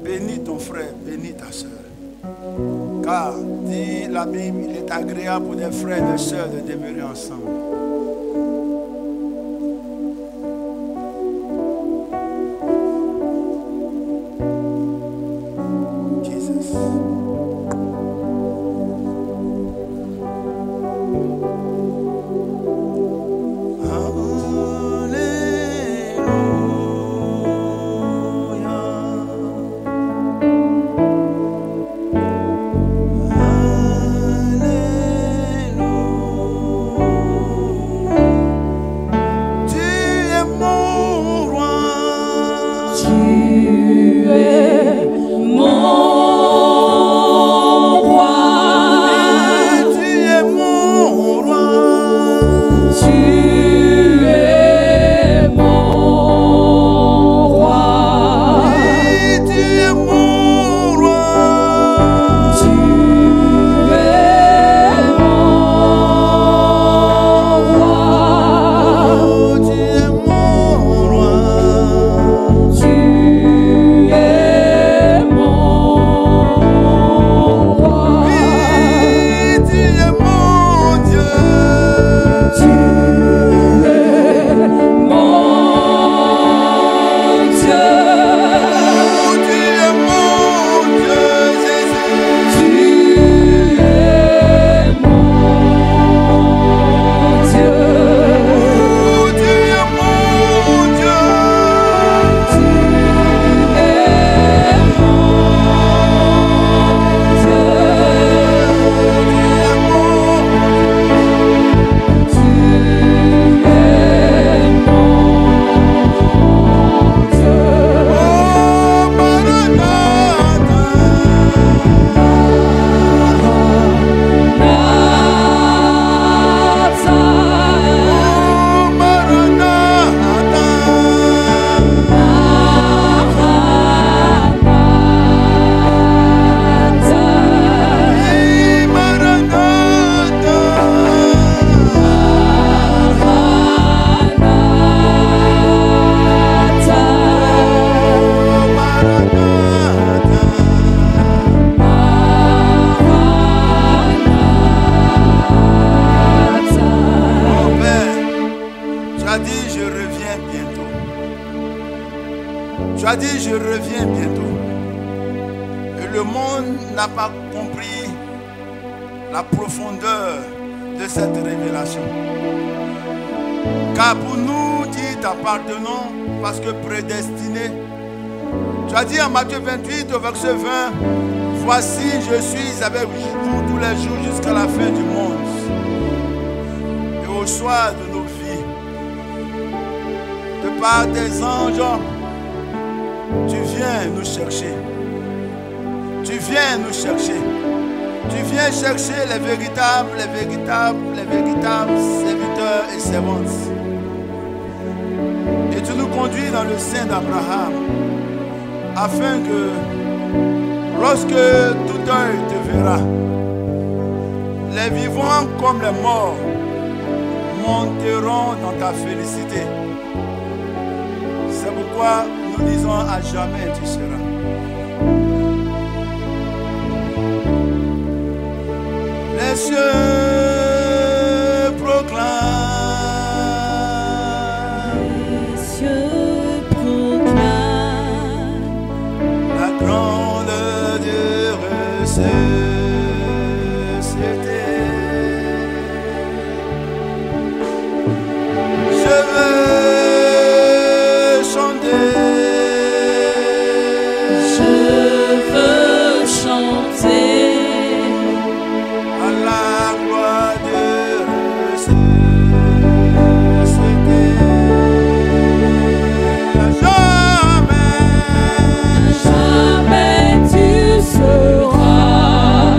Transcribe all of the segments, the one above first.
Bénis ton frère, bénis ta soeur. Car, dit la Bible, il est agréable pour des frères et des sœurs de demeurer ensemble. Jesus. Tu as dit, je reviens bientôt. Et le monde n'a pas compris la profondeur de cette révélation. Car pour nous qui t'appartenons, parce que prédestinés, tu as dit en Matthieu 28 au verset 20, voici je suis avec vous tous les jours jusqu'à la fin du monde. Et au soir de nos vies, de par tes anges, tu viens nous chercher. Tu viens nous chercher. Tu viens chercher les véritables serviteurs et servantes. Et tu nous conduis dans le sein d'Abraham, afin que lorsque tout œil te verra, les vivants comme les morts monteront dans ta félicité. C'est pourquoi nous disons à jamais tu seras. Les cieux proclament. Les cieux proclament La grande ressuscité. Je veux chanter. Je veux chanter À la gloire de ressuscité. jamais tu seras.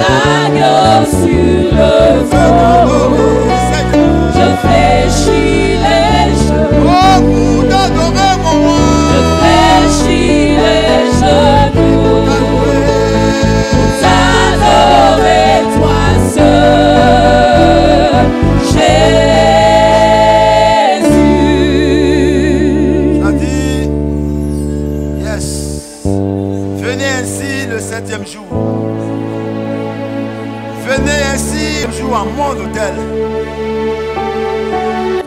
l'agneau sur le trône. Je fléchis les genoux. Oh, pour t'adorer, mon roi. Je fléchis les genoux. T'adorer toi seul, Jésus. Ça dit, yes. Venez ainsi le 7e jour. Venez ainsi le jour à mon hôtel.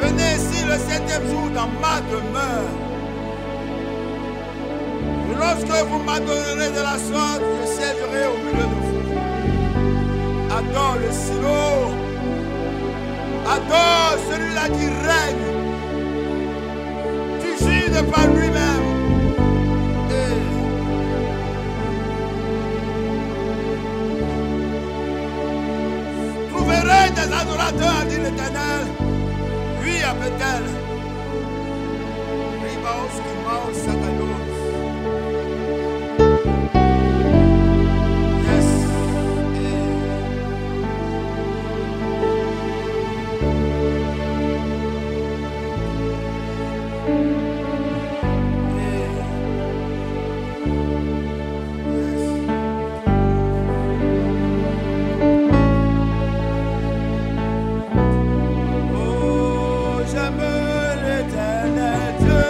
Venez ici le 7e jour dans ma demeure. Et lorsque vous m'adorerez de la sorte, je siégerai au milieu de vous. Adore le silo. Adore celui-là qui règne. Qui gît de par lui-même. Trouverez des adorateurs, dit l'Éternel. Oui, à Bethel. Ribaos, Kimaos, Sakayos. Yes. Oh, j'aime l'Éternel Dieu.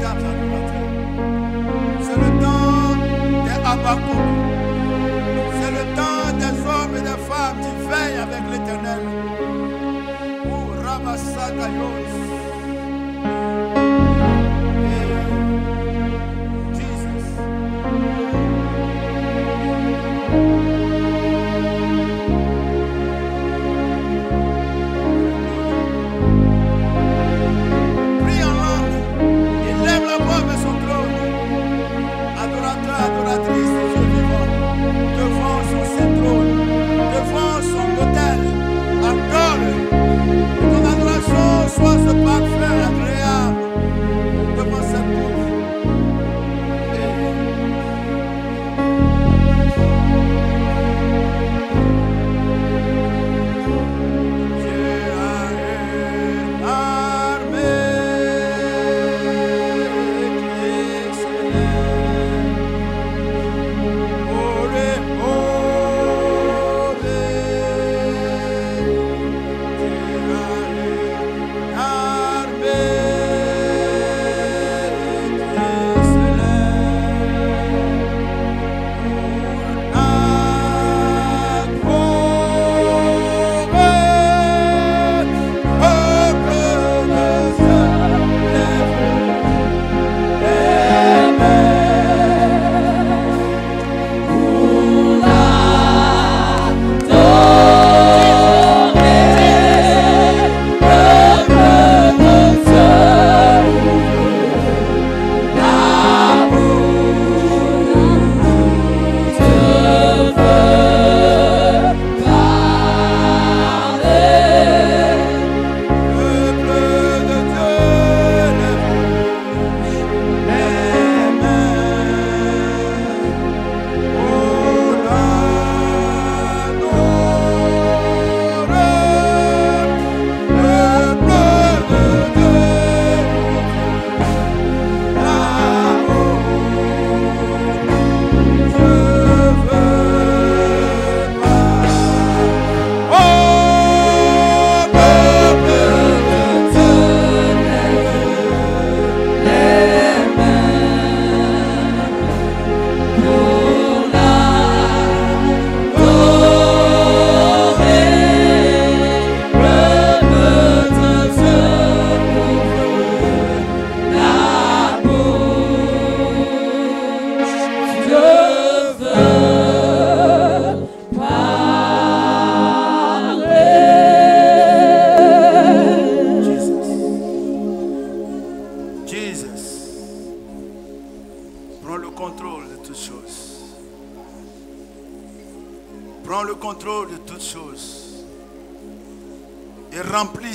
véritables adorateurs. C'est le temps des Habakkuk. C'est le temps des hommes et des femmes qui veillent avec l'Éternel. Oh, Ramasakayos. Jesus. Prie en langue. Il lève la voix de son trône. Adorateur, adoratrice des Dieu vivant. Devant son saint trône. Devant son autel. Adore. Que ton adoration soit ce parfum agréable. Devant cette bouche.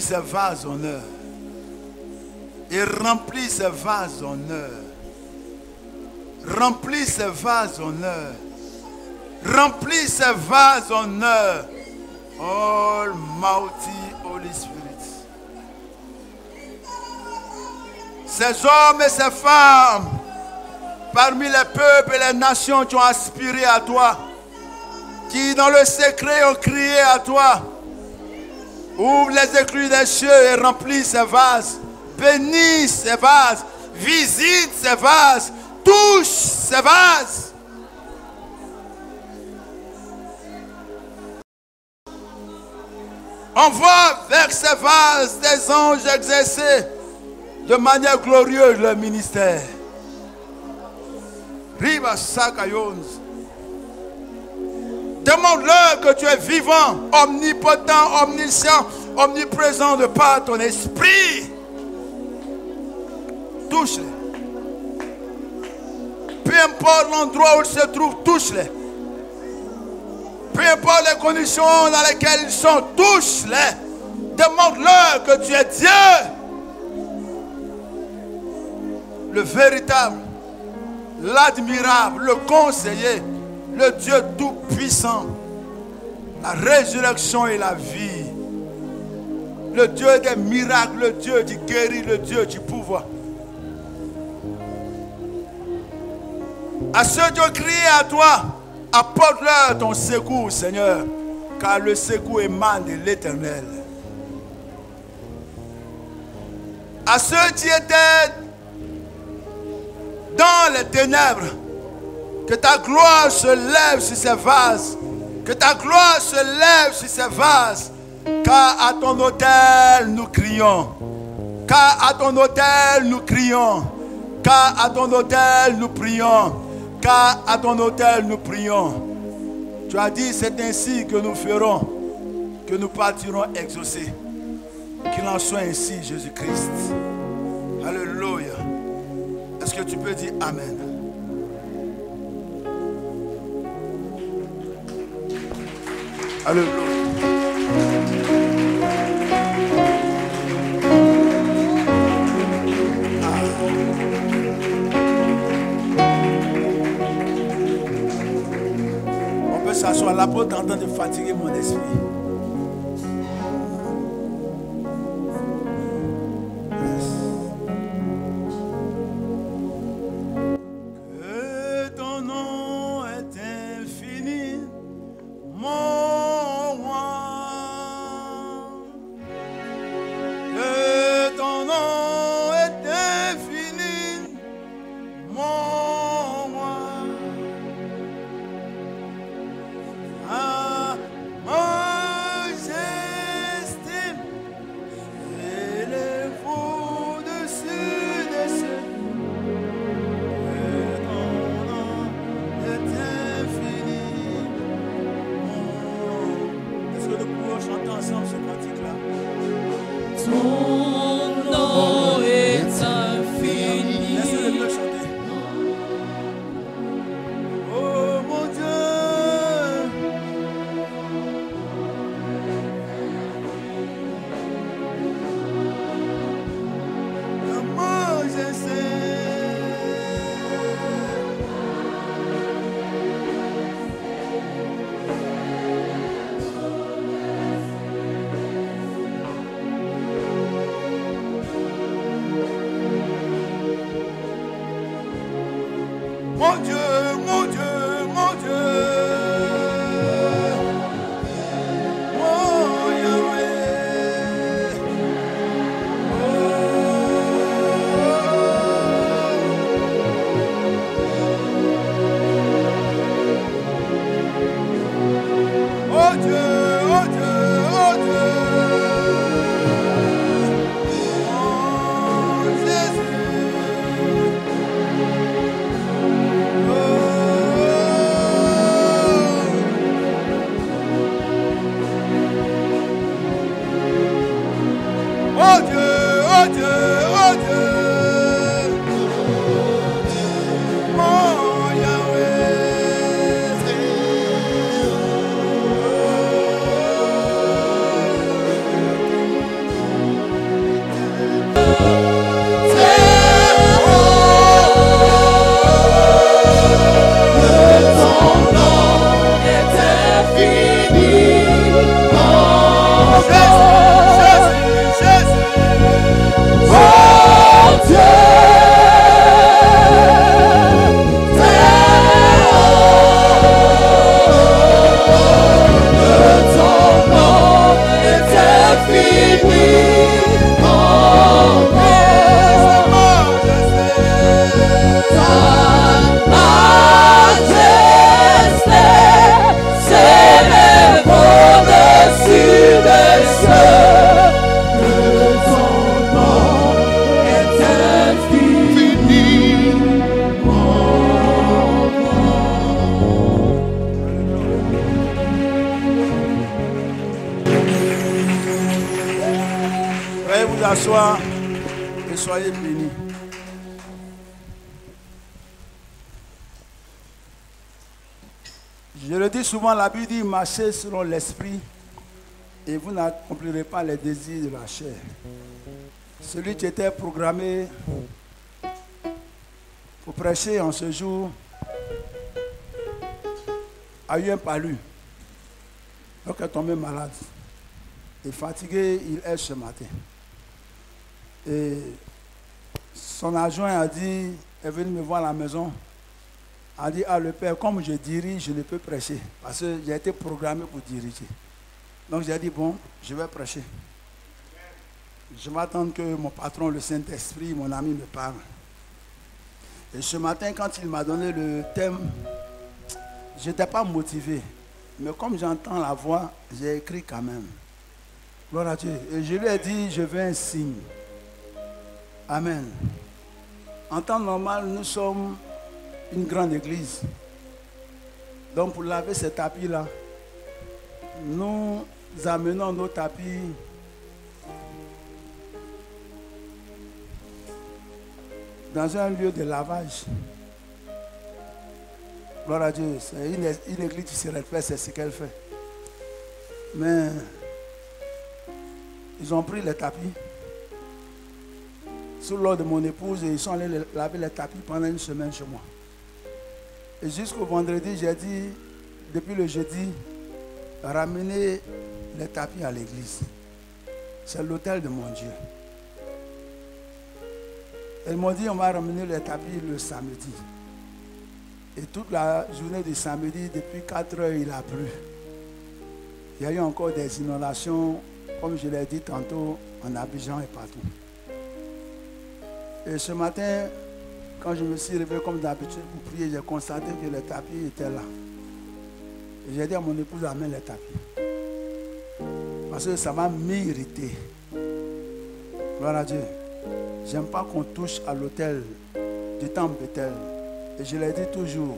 Ces vases en or. Et remplis ces vases en or. Remplis ces vases en or. Remplis ces vases en or. Almighty Holy Spirit. Ces hommes et ces femmes parmi les peuples et les nations qui ont aspiré à toi, qui dans le secret ont crié à toi. Ouvre les écluses des cieux et remplis ces vases. Bénis ces vases. Visite ces vases. Touche ces vases. Envoie vers ces vases des anges exercés de manière glorieuse leur ministère. Riva Sakayons. Demande-leur que tu es vivant, omnipotent, omniscient, omniprésent de par ton esprit. Touche-les. Peu importe l'endroit où ils se trouvent, touche-les. Peu importe les conditions dans lesquelles ils sont, touche-les. Demande-leur que tu es Dieu. Le véritable, l'admirable, le conseiller, le Dieu tout-puissant, la résurrection et la vie, le Dieu des miracles, le Dieu qui guérit, le Dieu du pouvoir. À ceux qui ont crié à toi, apporte-leur ton secours, Seigneur, car le secours émane de l'Éternel. À ceux qui étaient dans les ténèbres. Que ta gloire se lève sur ces vases. Que ta gloire se lève sur ces vases. Car à ton autel nous crions. Car à ton autel nous crions. Car à ton autel nous prions. Car à ton autel nous prions. Tu as dit, c'est ainsi que nous ferons, que nous partirons exaucés. Qu'il en soit ainsi, Jésus-Christ. Alléluia. Est-ce que tu peux dire Amen? Alléluia. On peut s'asseoir. L'apôtre est en train de fatiguer mon esprit. Mon Dieu, mon Dieu, mon Dieu. Oh Yahweh. Oh Dieu, oh Dieu, oh Dieu. Oh Dieu, oh Dieu, oh Dieu. Oh Yahweh. Ton nom est infini. Veuillez vous asseoir et soyez bénis. Je le dis souvent, la Bible dit marchez selon l'esprit et vous n'accomplirez pas les désirs de la chair. Celui qui était programmé pour prêcher en ce jour a eu un palu. Donc il est tombé malade. Et fatigué, il est ce matin. Et son adjoint a dit, est venu me voir à la maison, a dit, ah le père, comme je dirige, je ne peux prêcher, parce que j'ai été programmé pour diriger. Donc j'ai dit, bon, je vais prêcher. Je vais attendre que mon patron, le Saint-Esprit, mon ami me parle. Et ce matin, quand il m'a donné le thème, je n'étais pas motivé. Mais comme j'entends la voix, j'ai écrit quand même. Gloire à Dieu. Et je lui ai dit, je veux un signe. Amen. En temps normal, nous sommes une grande église. Donc pour laver ces tapis-là, nous amenons nos tapis dans un lieu de lavage. Gloire à Dieu. C'est une église qui se répète, c'est ce qu'elle fait. Mais ils ont pris les tapis sous l'ordre de mon épouse et ils sont allés laver les tapis pendant une semaine chez moi. Et jusqu'au vendredi, j'ai dit, depuis le jeudi, ramenez les tapis à l'église. C'est l'autel de mon Dieu. Ils m'ont dit, on va ramener les tapis le samedi. Et toute la journée du samedi, depuis 4 heures, il a plu. Il y a eu encore des inondations, comme je l'ai dit tantôt, en Abidjan et partout. Et ce matin, quand je me suis réveillé comme d'habitude pour prier, j'ai constaté que les tapis étaient là. Et j'ai dit à mon épouse, amène les tapis. Parce que ça m'a m'irriter. Gloire à Dieu. J'aime pas qu'on touche à l'autel du temple Bethel. Et je l'ai dit toujours.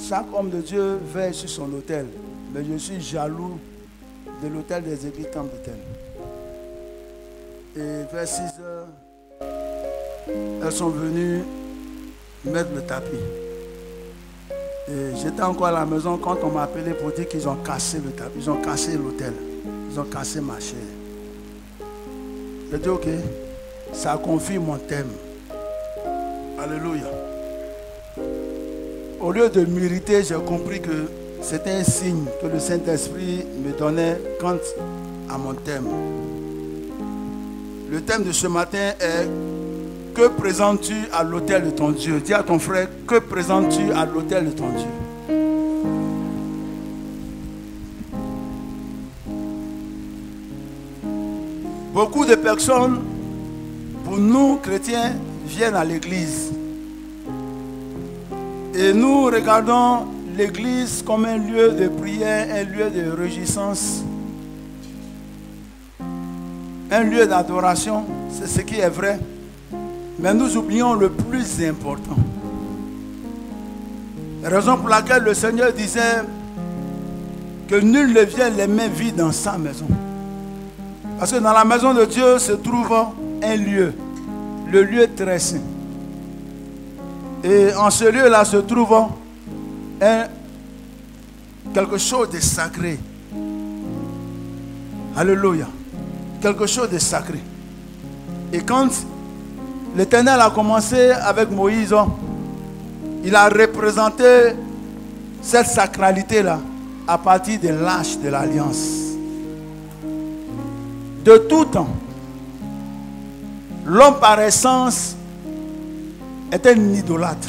Chaque homme de Dieu veille sur son autel. Mais je suis jaloux de l'autel des églises temple Bethel. Et vers 6 heures, elles sont venues mettre le tapis. Et j'étais encore à la maison quand on m'a appelé pour dire qu'ils ont cassé le tapis. Ils ont cassé l'autel. Ils ont cassé ma chair. J'ai dit ok, ça confirme mon thème. Alléluia. Au lieu de m'irriter, j'ai compris que c'était un signe que le Saint-Esprit me donnait quant à mon thème. Le thème de ce matin est: que présentes-tu à l'autel de ton Dieu? Dis à ton frère, que présentes-tu à l'autel de ton Dieu? Beaucoup de personnes, pour nous chrétiens, viennent à l'église. Et nous regardons l'église comme un lieu de prière, un lieu de réjouissance, un lieu d'adoration. C'est ce qui est vrai. Mais nous oublions le plus important. La raison pour laquelle le Seigneur disait que nul ne vient les mains vides dans sa maison. Parce que dans la maison de Dieu se trouve un lieu, le lieu très saint. Et en ce lieu-là se trouve quelque chose de sacré. Alléluia. Quelque chose de sacré. Et quand l'Éternel a commencé avec Moïse, il a représenté cette sacralité-là à partir de l'arche de l'alliance. De tout temps, l'homme par essence est un idolâtre.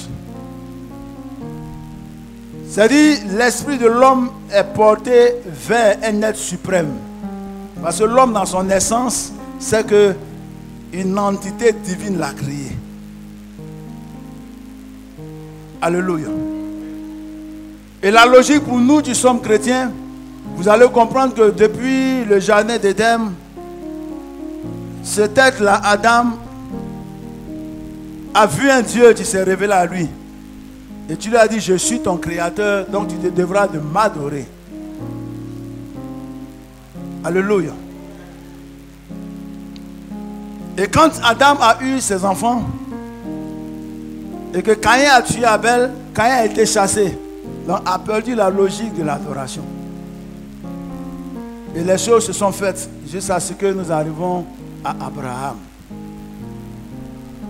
C'est-à-dire, l'esprit de l'homme est porté vers un être suprême. Parce que l'homme, dans son essence, c'est que une entité divine l'a créé. Alléluia. Et la logique pour nous qui sommes chrétiens, vous allez comprendre que depuis le jardin d'Éden, cet être-là, Adam, a vu un Dieu qui s'est révélé à lui. Et tu lui as dit, je suis ton créateur, donc tu te devras de m'adorer. Alléluia. Et quand Adam a eu ses enfants, et que Caïn a tué Abel, Caïn a été chassé. Donc a perdu la logique de l'adoration. Et les choses se sont faites jusqu'à ce que nous arrivons à Abraham.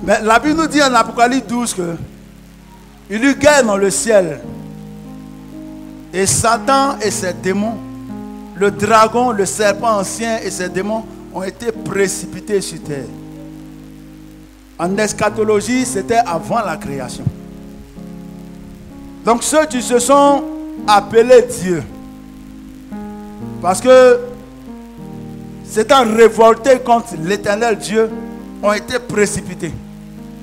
Mais la Bible nous dit en Apocalypse 12 que il y eut guerre dans le ciel. Et Satan et ses démons, le dragon, le serpent ancien et ses démons ont été précipités sur terre. En eschatologie, c'était avant la création. Donc ceux qui se sont appelés Dieu, parce que s'étant révoltés contre l'éternel Dieu, ont été précipités.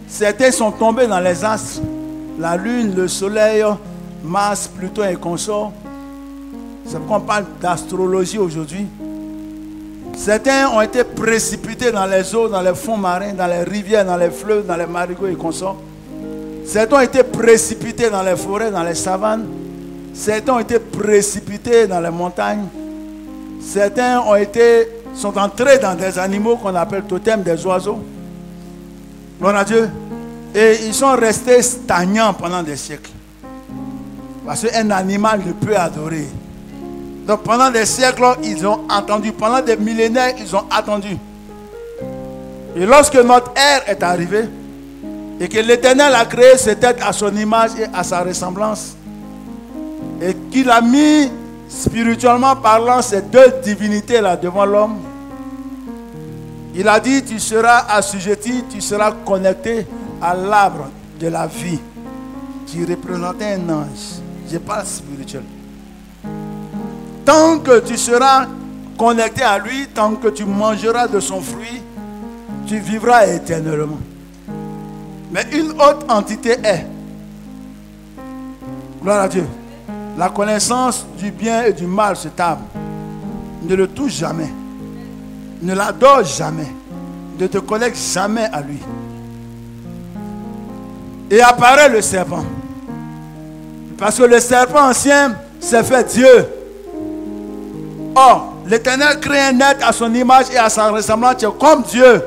Certains sont tombés dans les astres. La lune, le soleil, Mars, Pluton et consorts. C'est pourquoi on parle d'astrologie aujourd'hui. Certains ont été précipités dans les eaux, dans les fonds marins, dans les rivières, dans les fleuves, dans les marigots et consorts. Certains ont été précipités dans les forêts, dans les savanes. Certains ont été précipités dans les montagnes. Certains sont entrés dans des animaux qu'on appelle totems, des oiseaux. Gloire à Dieu. Et ils sont restés stagnants pendant des siècles. Parce qu'un animal ne peut adorer. Donc pendant des siècles, ils ont attendu. Pendant des millénaires, ils ont attendu. Et lorsque notre ère est arrivée, et que l'Éternel a créé cette tête à son image et à sa ressemblance, et qu'il a mis, spirituellement parlant, ces deux divinités-là devant l'homme, il a dit, tu seras assujetti, tu seras connecté à l'arbre de la vie, qui représentait un ange. Je parle spirituel. Tant que tu seras connecté à lui, tant que tu mangeras de son fruit, tu vivras éternellement. Mais une autre entité est, gloire à Dieu, la connaissance du bien et du mal se table. Ne le touche jamais. Ne l'adore jamais. Ne te connecte jamais à lui. Et apparaît le serpent. Parce que le serpent ancien s'est fait Dieu. Or, l'Éternel crée un être à son image et à sa ressemblance comme Dieu.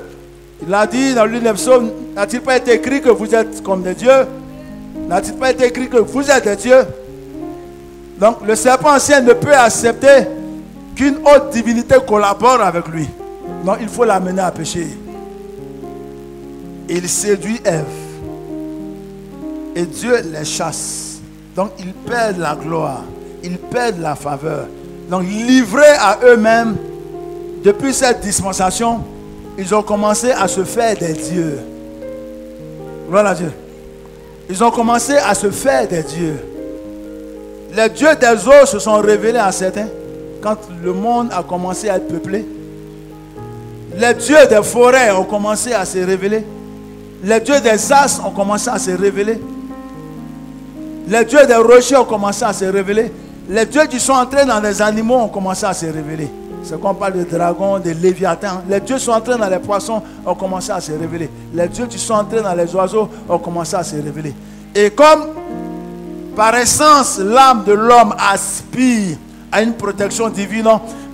Il a dit dans le livre des Psaumes, n'a-t-il pas été écrit que vous êtes comme des dieux? N'a-t-il pas été écrit que vous êtes des dieux? Donc le serpent ancien ne peut accepter qu'une autre divinité collabore avec lui. Donc il faut l'amener à pécher. Il séduit Ève. Et Dieu les chasse. Donc ils perdent la gloire. Ils perdent la faveur. Donc livrés à eux-mêmes, depuis cette dispensation, ils ont commencé à se faire des dieux. Gloire à Dieu. Ils ont commencé à se faire des dieux. Les dieux des eaux se sont révélés à certains quand le monde a commencé à être peuplé. Les dieux des forêts ont commencé à se révéler. Les dieux des astres ont commencé à se révéler. Les dieux des rochers ont commencé à se révéler. Les dieux qui sont entrés dans les animaux ont commencé à se révéler. C'est qu'on parle de dragons, de léviathans. Les dieux qui sont entrés dans les poissons ont commencé à se révéler. Les dieux qui sont entrés dans les oiseaux ont commencé à se révéler. Et comme par essence l'âme de l'homme aspire à une protection divine,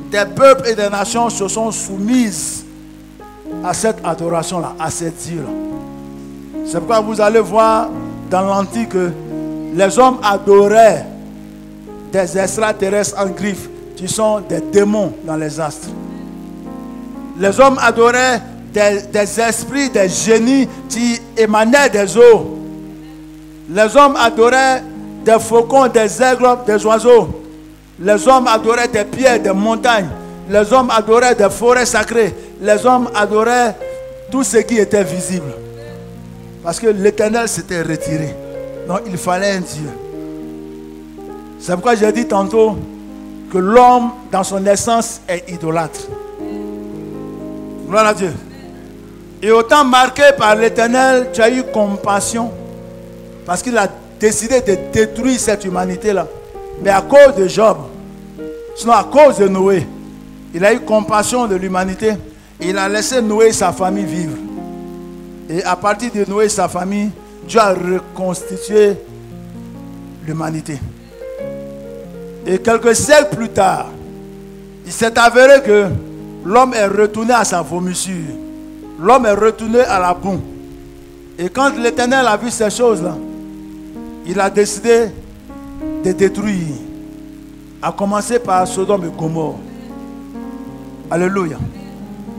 des peuples et des nations se sont soumises à cette adoration-là, à ces dieux-là. C'est pourquoi vous allez voir dans l'Antique que les hommes adoraient des extraterrestres en griffes qui sont des démons dans les astres. Les hommes adoraient des esprits, des génies qui émanaient des eaux. Les hommes adoraient des faucons, des aigles, des oiseaux. Les hommes adoraient des pierres, des montagnes. Les hommes adoraient des forêts sacrées. Les hommes adoraient tout ce qui était visible. Parce que l'Éternel s'était retiré. Donc il fallait un Dieu. C'est pourquoi j'ai dit tantôt que l'homme dans son essence est idolâtre. Gloire à Dieu. Et autant marqué par l'Éternel, tu as eu compassion. Parce qu'il a décidé de détruire cette humanité-là. Mais à cause de Job, sinon à cause de Noé, il a eu compassion de l'humanité. Et il a laissé Noé et sa famille vivre. Et à partir de Noé et sa famille, Dieu a reconstitué l'humanité. Et quelques siècles plus tard, il s'est avéré que l'homme est retourné à sa vomissure. L'homme est retourné à la boue. Et quand l'Éternel a vu ces choses-là, il a décidé de détruire. À commencer par Sodome et Gomorrhe. Alléluia.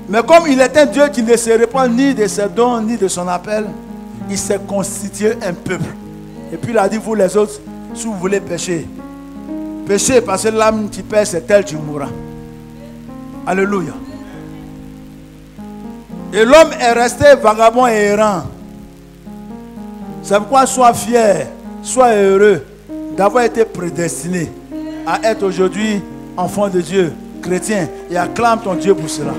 Mais comme il est un Dieu qui ne se répand ni de ses dons, ni de son appel, il s'est constitué un peuple. Et puis il a dit, vous les autres, si vous voulez pécher, péchez parce que l'âme qui pêche, c'est elle qui mourra. Alléluia. Et l'homme est resté vagabond et errant. C'est pourquoi sois fier, sois heureux d'avoir été prédestiné à être aujourd'hui enfant de Dieu, chrétien, et acclame ton Dieu pour cela.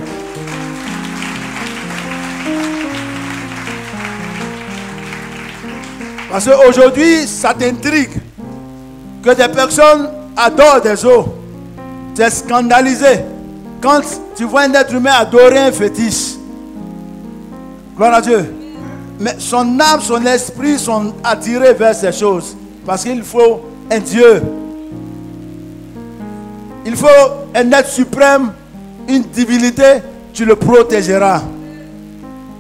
Parce qu'aujourd'hui, ça t'intrigue que des personnes adorent des os. Tu es scandalisé quand tu vois un être humain adorer un fétiche. Gloire à Dieu. Mais son âme, son esprit sont attirés vers ces choses. Parce qu'il faut un Dieu. Il faut un être suprême, une divinité, tu le protégeras.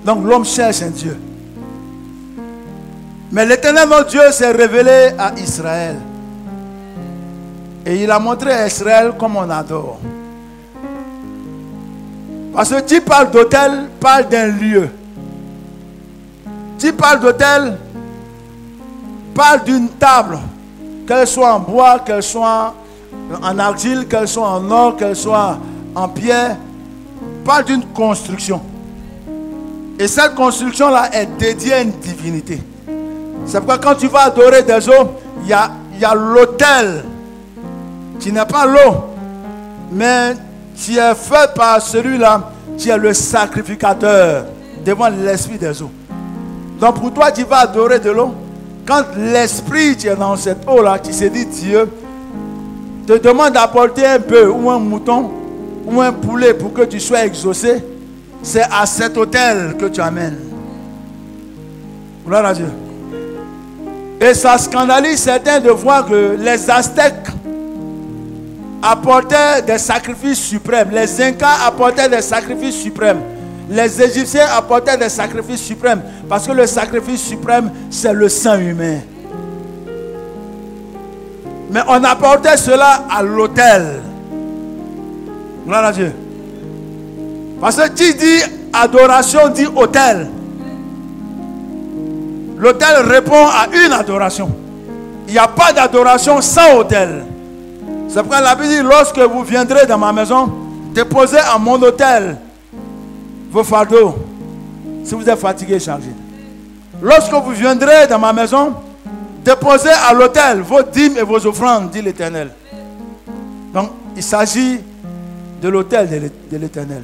Donc l'homme cherche un Dieu. Mais l'Éternel, notre Dieu, s'est révélé à Israël. Et il a montré à Israël comme on adore. Parce que tu parles d'autel, parle d'un lieu. Tu parles d'autel, parle d'une table. Qu'elle soit en bois, qu'elle soit en argile, qu'elle soit en or, qu'elle soit en pierre. Parle d'une construction. Et cette construction-là est dédiée à une divinité. C'est pourquoi quand tu vas adorer des eaux, il y a l'autel. Tu n'es pas l'eau, mais tu es fait par celui-là, tu es le sacrificateur devant l'esprit des eaux. Donc pour toi, tu vas adorer de l'eau. Quand l'esprit, tu es dans cette eau-là, tu sais dit Dieu te demande d'apporter un bœuf ou un mouton ou un poulet pour que tu sois exaucé. C'est à cet autel que tu amènes. Gloire à Dieu. Et ça scandalise certains de voir que les Aztèques apportaient des sacrifices suprêmes. Les Incas apportaient des sacrifices suprêmes. Les Égyptiens apportaient des sacrifices suprêmes. Parce que le sacrifice suprême, c'est le sang humain. Mais on apportait cela à l'autel. Gloire à Dieu. Parce que tu dis adoration, dit autel. L'autel répond à une adoration. Il n'y a pas d'adoration sans autel. C'est pourquoi la Bible dit, lorsque vous viendrez dans ma maison, déposez à mon autel vos fardeaux. Si vous êtes fatigué, chargé. Lorsque vous viendrez dans ma maison, déposez à l'autel vos dîmes et vos offrandes, dit l'Éternel. Donc, il s'agit de l'autel de l'Éternel.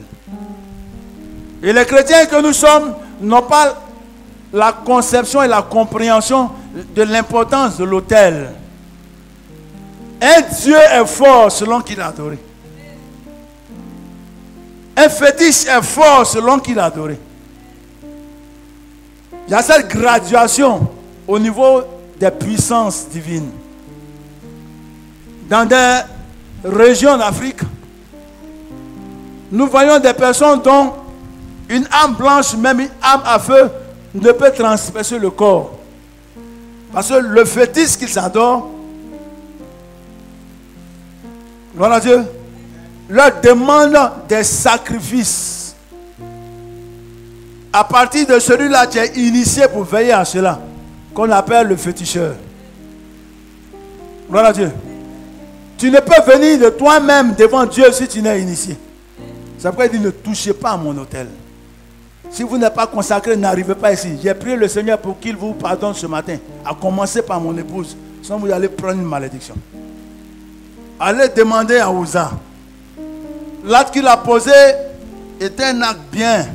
Et les chrétiens que nous sommes n'ont pas la conception et la compréhension de l'importance de l'autel. Un Dieu est fort selon qu'il est adoré. Un fétiche est fort selon qu'il est adoré. Il y a cette graduation au niveau des puissances divines. Dans des régions d'Afrique, nous voyons des personnes dont une âme blanche, même une âme à feu, ne peut transpercer le corps. Parce que le fétiche qu'ils adorent, gloire à Dieu, leur demande des sacrifices. À partir de celui-là, tu es initié pour veiller à cela, qu'on appelle le féticheur. Gloire à Dieu. Tu ne peux venir de toi-même devant Dieu si tu n'es initié. C'est pourquoi il dit ne touchez pas à mon autel. Si vous n'êtes pas consacré, n'arrivez pas ici. J'ai prié le Seigneur pour qu'il vous pardonne ce matin. À commencer par mon épouse. Sinon vous allez prendre une malédiction. Allez demander à Ouza. L'acte qu'il a posé était un acte bien.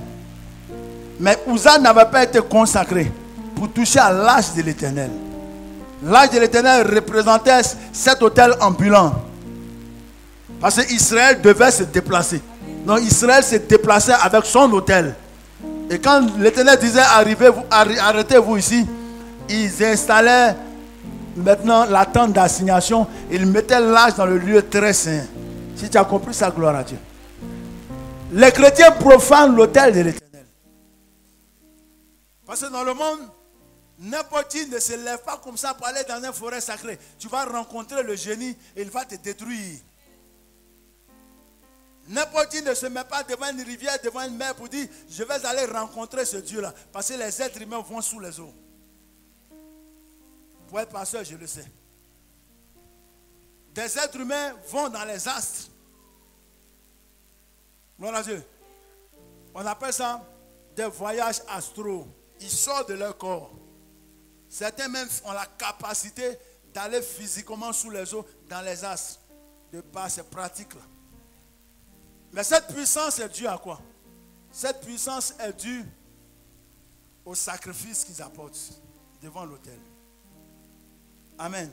Mais Ouza n'avait pas été consacré pour toucher à l'âge de l'Éternel. L'âge de l'Éternel représentait cet autel ambulant. Parce qu'Israël devait se déplacer. Donc Israël s'est déplacé avec son autel. Et quand l'Éternel disait arrêtez-vous ici, ils installaient maintenant la tente d'assignation. Ils mettaient l'âge dans le lieu très saint. Si tu as compris ça, gloire à Dieu. Les chrétiens profanent l'autel de l'Éternel. Parce que dans le monde, n'importe qui ne se lève pas comme ça pour aller dans une forêt sacrée. Tu vas rencontrer le génie et il va te détruire. N'importe qui ne se met pas devant une rivière, devant une mer pour dire je vais aller rencontrer ce Dieu-là. Parce que les êtres humains vont sous les eaux. Pour être pasteur, je le sais. Des êtres humains vont dans les astres. Gloire à Dieu. On appelle ça des voyages astraux. Ils sortent de leur corps. Certains même ont la capacité d'aller physiquement sous les eaux, dans les astres, de par ces pratiques-là. Mais cette puissance est due à quoi? Cette puissance est due au sacrifice qu'ils apportent devant l'autel. Amen.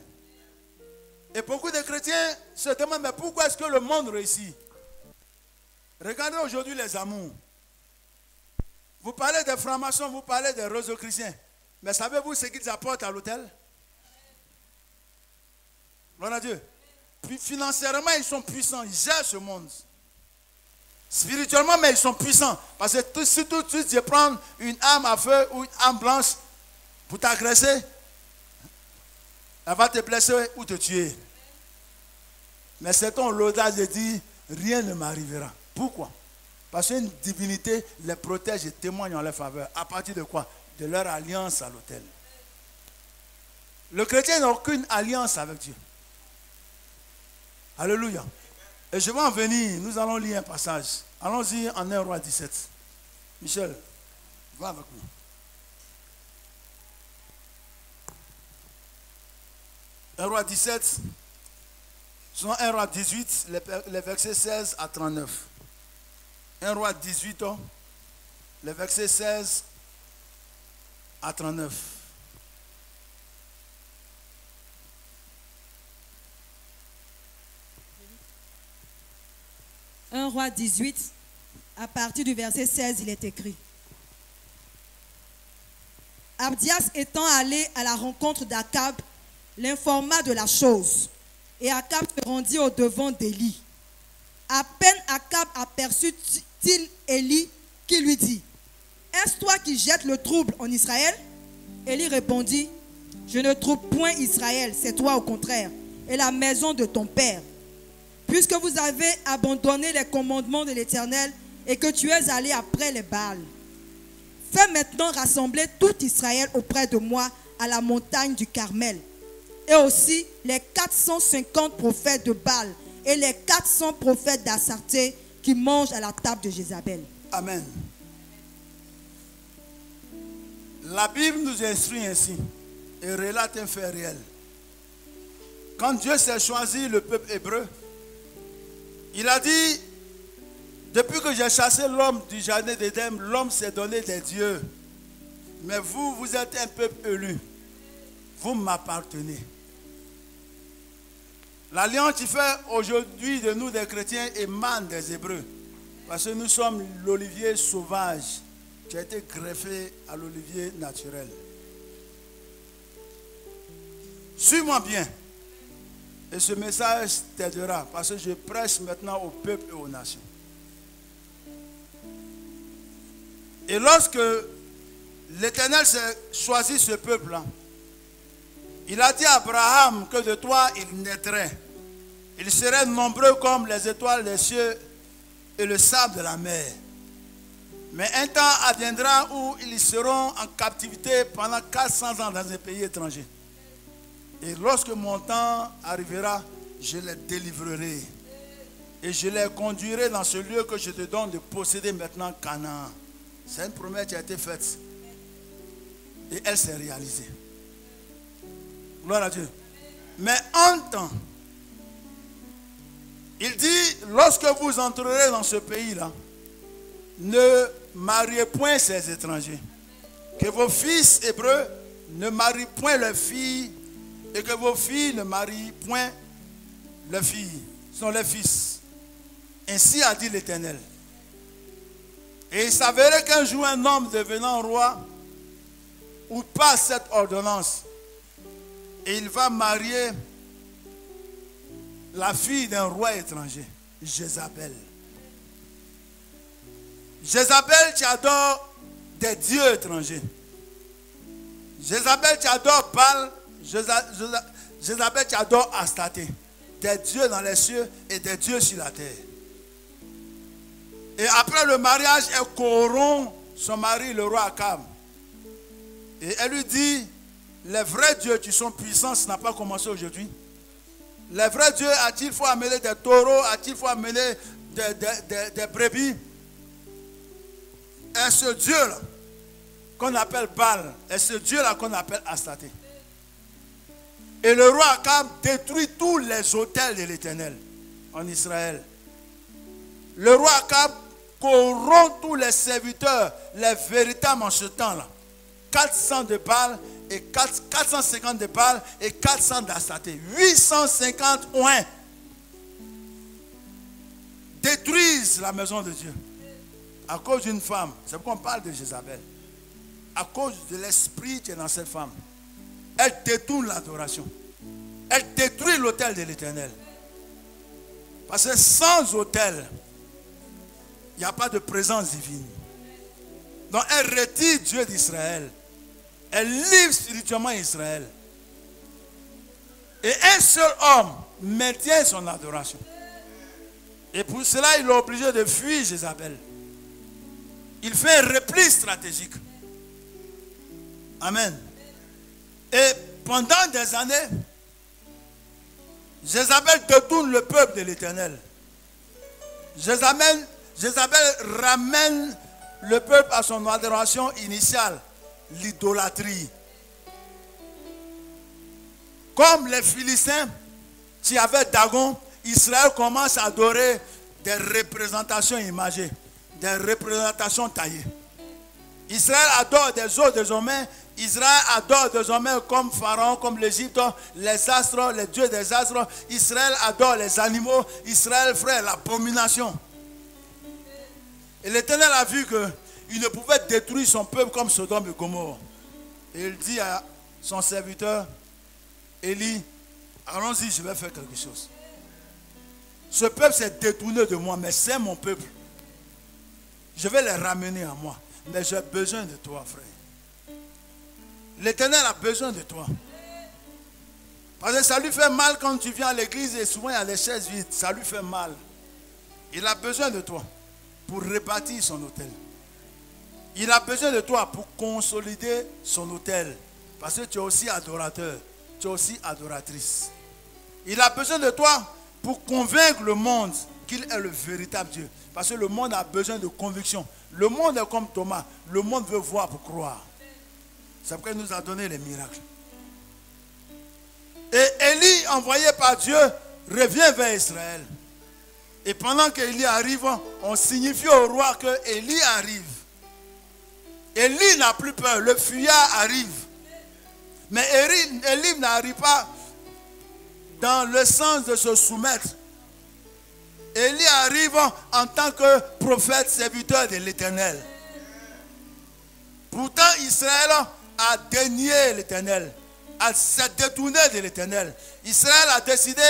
Et beaucoup de chrétiens se demandent, mais pourquoi est-ce que le monde réussit? Regardez aujourd'hui les amours. Vous parlez des francs-maçons, vous parlez des réseaux chrétiens. Mais savez-vous ce qu'ils apportent à l'autel? Gloire à Dieu. Puis financièrement, ils sont puissants. Ils gèrent ce monde. Spirituellement, mais ils sont puissants. Parce que si tout de suite je prends une arme à feu ou une arme blanche pour t'agresser, elle va te blesser ou te tuer. Mais c'est ton l'audace de dire, rien ne m'arrivera. Pourquoi? Parce qu'une divinité les protège et témoigne en leur faveur. À partir de quoi? De leur alliance à l'autel. Le chrétien n'a aucune alliance avec Dieu. Alléluia. Et je vais en venir. Nous allons lire un passage. Allons-y en 1 Roi 17. Michel, va avec nous. 1 Roi 17, sinon 1 Roi 18, les versets 16 à 39. 1 Roi 18, les versets 16 à 39. Un Roi 18, à partir du verset 16, il est écrit. Abdias étant allé à la rencontre d'Akab, l'informa de la chose. Et Akab se rendit au devant d'Élie. À peine Akab aperçut-il Élie qui lui dit, est-ce toi qui jettes le trouble en Israël? Élie répondit, je ne trouble point Israël, c'est toi au contraire, et la maison de ton père. Puisque vous avez abandonné les commandements de l'Éternel et que tu es allé après les Baals. Fais maintenant rassembler tout Israël auprès de moi à la montagne du Carmel. Et aussi les 450 prophètes de Baal et les 400 prophètes d'Astarté qui mangent à la table de Jézabel. Amen. La Bible nous instruit ainsi et relate un fait réel. Quand Dieu s'est choisi le peuple hébreu, il a dit, depuis que j'ai chassé l'homme du jardin d'Éden, l'homme s'est donné des dieux. Mais vous, vous êtes un peuple élu. Vous m'appartenez. L'alliance qui fait aujourd'hui de nous des chrétiens émane des Hébreux. Parce que nous sommes l'olivier sauvage qui a été greffé à l'olivier naturel. Suis-moi bien. Et ce message t'aidera parce que je prêche maintenant au peuple et aux nations. Et lorsque l'Éternel s'est choisi ce peuple-là, il a dit à Abraham que de toi il naîtrait. Il serait nombreux comme les étoiles des cieux et le sable de la mer. Mais un temps adviendra où ils seront en captivité pendant 400 ans dans un pays étranger. Et lorsque mon temps arrivera, je les délivrerai. Et je les conduirai dans ce lieu que je te donne de posséder maintenant, Canaan. C'est une promesse qui a été faite. Et elle s'est réalisée. Gloire à Dieu. Mais en temps, il dit, lorsque vous entrerez dans ce pays-là, ne mariez point ces étrangers. Que vos fils hébreux ne marient point leurs filles et que vos filles ne marient point leurs filles. Ce sont les fils. Ainsi a dit l'Éternel. Et il s'avérait qu'un jour un homme devenant roi ou passe cette ordonnance et il va marier la fille d'un roi étranger, Jézabel. Jézabel qui adore des dieux étrangers. Jézabel qui adore Baal. Jézabel qui adore Astarté. Des dieux dans les cieux et des dieux sur la terre. Et après le mariage, elle corrompt son mari, le roi Akab. Et elle lui dit, les vrais dieux qui sont puissants, ça n'a pas commencé aujourd'hui. Les vrais dieux, a-t-il faut amener des taureaux, a-t-il faut amener des brebis? Et ce Dieu-là, qu'on appelle Baal, et ce Dieu-là qu'on appelle Astarté. Et le roi Akab détruit tous les autels de l'Éternel en Israël. Le roi Akab corrompt tous les serviteurs, les véritables en ce temps-là. 400 de Baal, et 450 de Baal, et 400 d'Astaté. 850 oins détruisent la maison de Dieu. À cause d'une femme. C'est pourquoi on parle de Jézabel. À cause de l'esprit qui est dans cette femme. Elle détourne l'adoration. Elle détruit l'autel de l'Éternel. Parce que sans autel, il n'y a pas de présence divine. Donc elle retire Dieu d'Israël. Elle livre spirituellement Israël. Et un seul homme maintient son adoration. Et pour cela, il est obligé de fuir Jézabel. Il fait un repli stratégique. Amen. Et pendant des années, Jézabel détourne le peuple de l'Éternel. Jézabel ramène le peuple à son adoration initiale, l'idolâtrie. Comme les Philistins qui avaient Dagon, Israël commence à adorer des représentations imagées, des représentations taillées. Israël adore des os des hommes. Israël adore désormais comme Pharaon, comme l'Égypte, les astres, les dieux des astres. Israël adore les animaux. Israël ferait l'abomination. Et l'Éternel a vu qu'il ne pouvait détruire son peuple comme Sodome et Gomorrhe. Et il dit à son serviteur, Élie, allons-y, je vais faire quelque chose. Ce peuple s'est détourné de moi, mais c'est mon peuple. Je vais les ramener à moi. Mais j'ai besoin de toi, frère. L'Éternel a besoin de toi. Parce que ça lui fait mal quand tu viens à l'église et souvent il y a des chaises vides. Ça lui fait mal. Il a besoin de toi pour rebâtir son autel. Il a besoin de toi pour consolider son autel. Parce que tu es aussi adorateur. Tu es aussi adoratrice. Il a besoin de toi pour convaincre le monde qu'il est le véritable Dieu. Parce que le monde a besoin de conviction. Le monde est comme Thomas. Le monde veut voir pour croire. C'est pourquoi il nous a donné les miracles. Et Élie, envoyé par Dieu, revient vers Israël. Et pendant qu'Élie arrive, on signifie au roi que Élie arrive. Élie n'a plus peur, le fuyard arrive. Mais Élie n'arrive pas dans le sens de se soumettre. Élie arrive en tant que prophète serviteur de l'Éternel. Pourtant, Israël a dénié l'Éternel, a s'est détourné de l'Éternel. Israël a décidé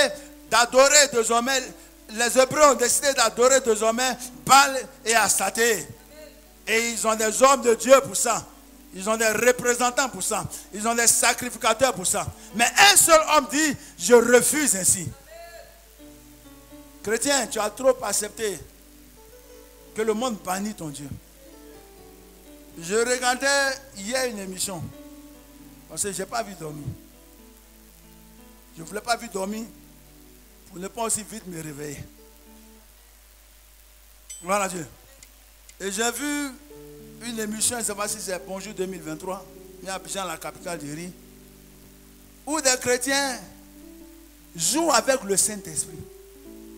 d'adorer désormais, les Hébreux ont décidé d'adorer désormais Baal et Astaté. Et ils ont des hommes de Dieu pour ça. Ils ont des représentants pour ça. Ils ont des sacrificateurs pour ça. Mais un seul homme dit, je refuse ainsi. Chrétien, tu as trop accepté que le monde bannit ton Dieu. Je regardais hier une émission. Parce que je n'ai pas vu dormir. Je ne voulais pas vu dormir pour ne pas aussi vite me réveiller. Gloire à Dieu. Et j'ai vu une émission, je ne sais pas si c'est Bonjour 2023, il y a Abidjan, la capitale du riz, où des chrétiens jouent avec le Saint-Esprit.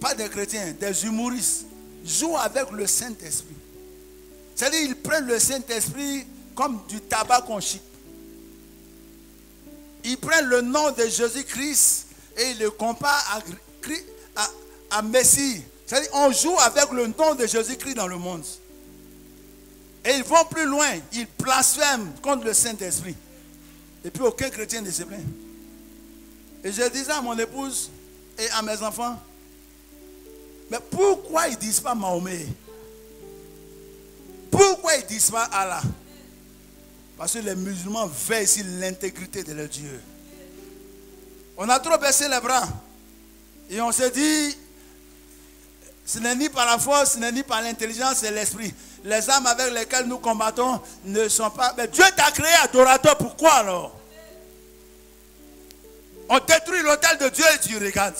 Pas des chrétiens, des humoristes jouent avec le Saint-Esprit. C'est-à-dire ils prennent le Saint-Esprit comme du tabac qu'on chipe. Ils prennent le nom de Jésus-Christ et ils le comparent à Messie. C'est-à-dire on joue avec le nom de Jésus-Christ dans le monde. Et ils vont plus loin. Ils blasphèment contre le Saint-Esprit. Et puis aucun chrétien ne se plaint. Et je disais à mon épouse et à mes enfants, mais pourquoi ils ne disent pas Mahomet? Pourquoi ils ne disent pas Allah? Parce que les musulmans veillent sur l'intégrité de leur Dieu. On a trop baissé les bras. Et on s'est dit, ce n'est ni par la force, ce n'est ni par l'intelligence, c'est l'esprit. Les âmes avec lesquelles nous combattons ne sont pas... Mais Dieu t'a créé adorateur, pourquoi alors? On détruit l'autel de Dieu et tu regardes.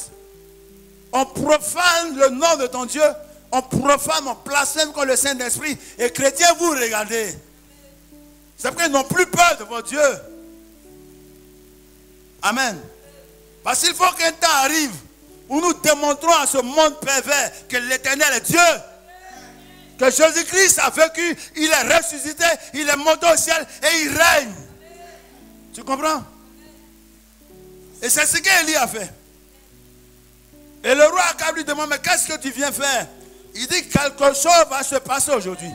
On profane le nom de ton Dieu. On profane, on blasphème contre le Saint-Esprit. Et chrétiens, vous regardez. C'est parce qu'ils n'ont plus peur de votre Dieu. Amen. Parce qu'il faut qu'un temps arrive où nous démontrons à ce monde pervers que l'Éternel est Dieu. Que Jésus-Christ a vécu, il est ressuscité, il est monté au ciel et il règne. Tu comprends? Et c'est ce qu'Élie a fait. Et le roi Akab lui demande, mais qu'est-ce que tu viens faire? Il dit, quelque chose va se passer aujourd'hui.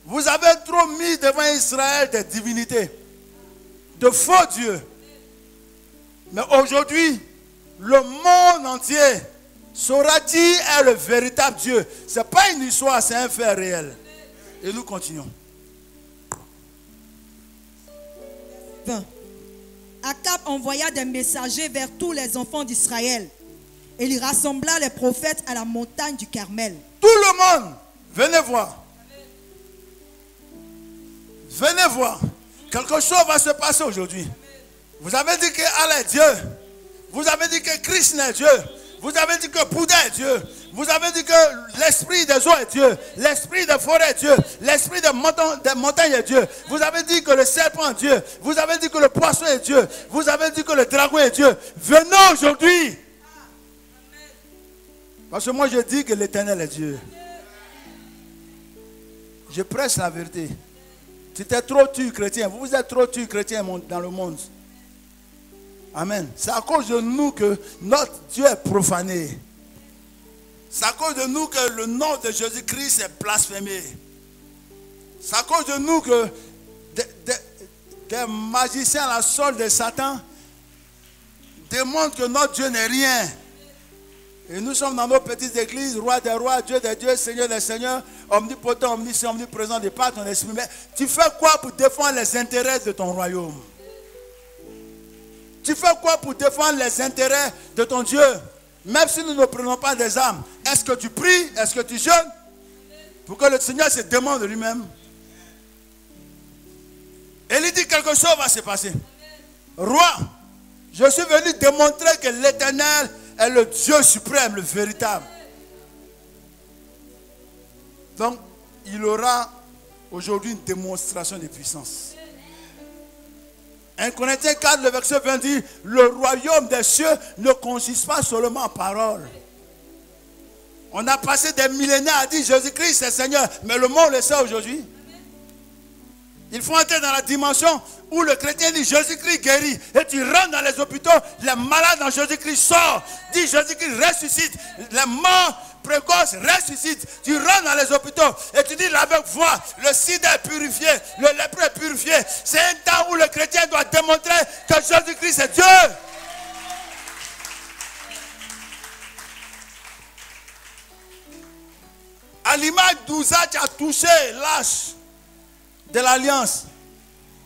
Vous avez trop mis devant Israël des divinités, de faux dieux. Mais aujourd'hui, le monde entier saura qui est le véritable Dieu. Ce n'est pas une histoire, c'est un fait réel. Et nous continuons. 20. Akab envoya des messagers vers tous les enfants d'Israël. Et il rassembla les prophètes à la montagne du Carmel. Tout le monde, venez voir. Venez voir. Quelque chose va se passer aujourd'hui. Vous avez dit que Allah est Dieu. Vous avez dit que Christ est Dieu. Vous avez dit que Bouddha est Dieu. Vous avez dit que l'esprit des eaux est Dieu. L'esprit des forêts est Dieu. L'esprit des montagnes est Dieu. Vous avez dit que le serpent est Dieu. Vous avez dit que le poisson est Dieu. Vous avez dit que le dragon est Dieu. Venez aujourd'hui. Parce que moi je dis que l'Éternel est Dieu. Je prêche la vérité. C'était trop tu chrétien. Vous êtes trop tu chrétien dans le monde. Amen. C'est à cause de nous que notre Dieu est profané. C'est à cause de nous que le nom de Jésus-Christ est blasphémé. C'est à cause de nous que des magiciens à la solde de Satan démontrent que notre Dieu n'est rien. Et nous sommes dans nos petites églises, roi des rois, Dieu des dieux, Seigneur des seigneurs, omnipotent, omniscient, omniprésent, de par ton esprit. Mais tu fais quoi pour défendre les intérêts de ton royaume? Tu fais quoi pour défendre les intérêts de ton Dieu? Même si nous ne prenons pas des armes, est-ce que tu pries? Est-ce que tu jeûnes? Pour que le Seigneur se demande de lui-même. Et il dit quelque chose va se passer. Roi, je suis venu démontrer que l'Éternel est le Dieu suprême, le véritable. Donc, il aura aujourd'hui une démonstration de puissance. 1 Corinthiens 4, le verset 20 dit, le royaume des cieux ne consiste pas seulement en paroles. On a passé des millénaires à dire Jésus-Christ est Seigneur, mais le monde le sait aujourd'hui. Il faut entrer dans la dimension où le chrétien dit Jésus-Christ guérit. Et tu rentres dans les hôpitaux, les malades en Jésus-Christ sortent. Dit Jésus-Christ ressuscite. Les morts précoces ressuscitent. Tu rentres dans les hôpitaux et tu dis l'aveugle voit. Le sida est purifié. Le lépreux est purifié. C'est un temps où le chrétien doit démontrer que Jésus-Christ est Dieu. À l'image d'Ouza, tu as touché l'âge de l'alliance.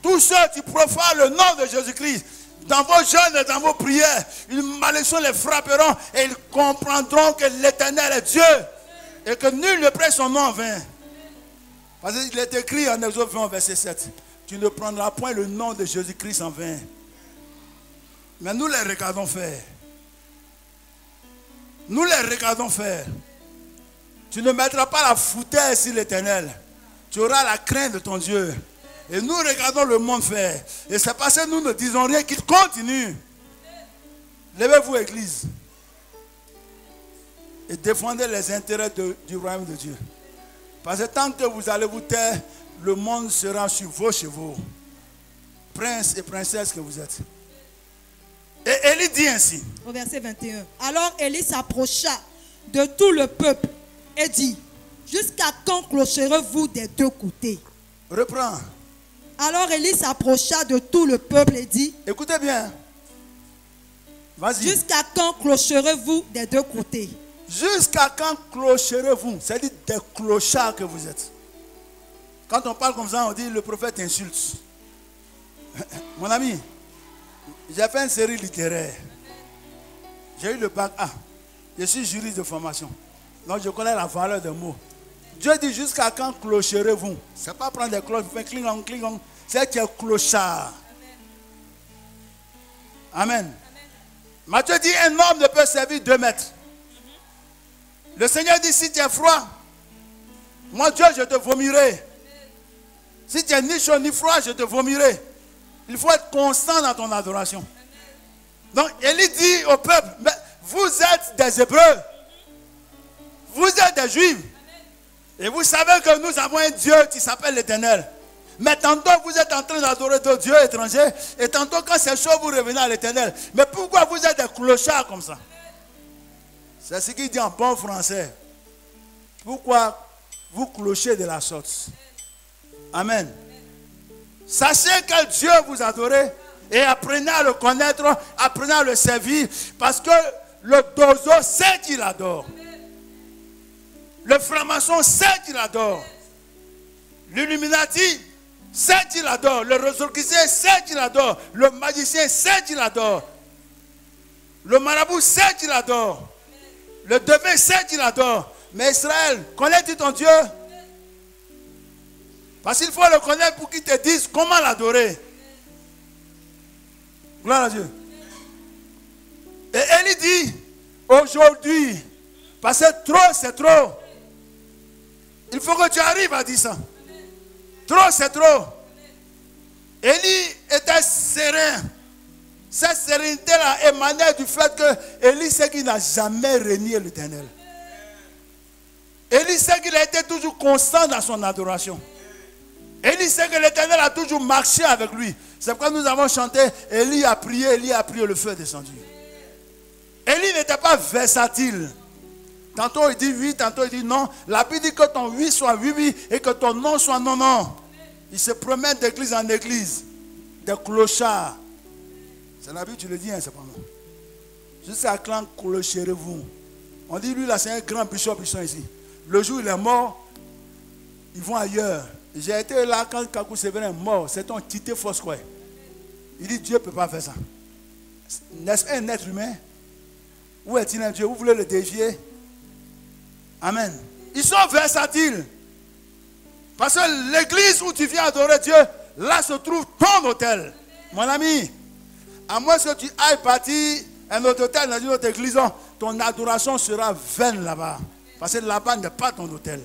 Tous ceux qui profanent le nom de Jésus-Christ, dans vos jeûnes et dans vos prières, une malédiction les frapperont et ils comprendront que l'Éternel est Dieu et que nul ne prête son nom en vain. Parce qu'il est écrit en Exode 20, verset 7, tu ne prendras point le nom de Jésus-Christ en vain. Mais nous les regardons faire. Nous les regardons faire. Tu ne mettras pas la foutaise sur l'Éternel. Tu auras la crainte de ton Dieu. Et nous regardons le monde faire. Et c'est parce que nous ne disons rien qu'il continue. Levez-vous, Église. Et défendez les intérêts du royaume de Dieu. Parce que tant que vous allez vous taire, le monde sera sur vos chevaux. Prince et princesse que vous êtes. Et Élie dit ainsi. Au verset 21. Alors Élie s'approcha de tout le peuple et dit, jusqu'à quand clocherez-vous des deux côtés? Reprends. Alors Élie s'approcha de tout le peuple et dit, écoutez bien. Vas-y. Jusqu'à quand clocherez-vous des deux côtés? Jusqu'à quand clocherez-vous? C'est-à-dire des clochards que vous êtes. Quand on parle comme ça, on dit le prophète insulte. Mon ami, j'ai fait une série littéraire. J'ai eu le bac A. Je suis juriste de formation. Donc je connais la valeur des mots. Dieu dit jusqu'à quand clocherez-vous? Ce n'est pas prendre des cloches, faire cling-long, cling-long. C'est qui est clochard. Amen. Matthieu dit un homme ne peut servir 2 maîtres. Le Seigneur dit si tu es froid, moi Dieu je te vomirai. Si tu es ni chaud ni froid, je te vomirai. Il faut être constant dans ton adoration. Donc Élie dit au peuple, mais vous êtes des Hébreux. Vous êtes des Juifs. Et vous savez que nous avons un Dieu qui s'appelle l'Éternel. Mais tantôt vous êtes en train d'adorer d'autres dieux étrangers. Et tantôt quand c'est chaud, vous revenez à l'Éternel. Mais pourquoi vous êtes des clochards comme ça? C'est ce qu'il dit en bon français. Pourquoi vous clochez de la sorte? Amen. Sachez quel Dieu vous adorez. Et apprenez à le connaître, apprenez à le servir. Parce que le dozo sait qu'il adore. Le franc-maçon sait qu'il adore. L'Illuminati sait qu'il adore. Le résurrecté sait qu'il adore. Le magicien sait qu'il adore. Le marabout sait qu'il adore. Le devin sait qu'il adore. Mais Israël, connais-tu ton Dieu? Parce qu'il faut le connaître pour qu'il te dise comment l'adorer. Gloire à Dieu. Et Élie dit, aujourd'hui, parce que trop c'est trop. Il faut que tu arrives à dire ça. Trop c'est trop. Élie était serein. Cette sérénité-là émanait du fait que Élie sait qu'il n'a jamais renié l'Éternel. Élie sait qu'il a été toujours constant dans son adoration. Élie sait que l'Éternel a toujours marché avec lui. C'est pourquoi nous avons chanté, Élie a prié, le feu est descendu. Élie n'était pas versatile. Tantôt il dit oui, tantôt il dit non. La Bible dit que ton oui soit oui, oui, et que ton non soit non, non. Il se promène d'église en église. Des clochards. C'est la Bible, tu le dis, hein, c'est pas moi. Jusqu'à quand clocherez-vous? On dit lui là, c'est un grand bishop, ils sont ici. Le jour où il est mort, ils vont ailleurs. J'ai été là quand Kakou Séverin est mort. C'est un tité fausse quoi. Il dit Dieu ne peut pas faire ça. N'est-ce pas un être humain? Où est-il un Dieu? Vous voulez le dévier? Amen. Ils sont versatiles. Parce que l'église où tu viens adorer Dieu, là se trouve ton hôtel. Mon ami, à moins que tu ailles bâtir un autre hôtel dans une autre église, ton adoration sera vaine là-bas. Parce que là-bas n'est pas ton hôtel.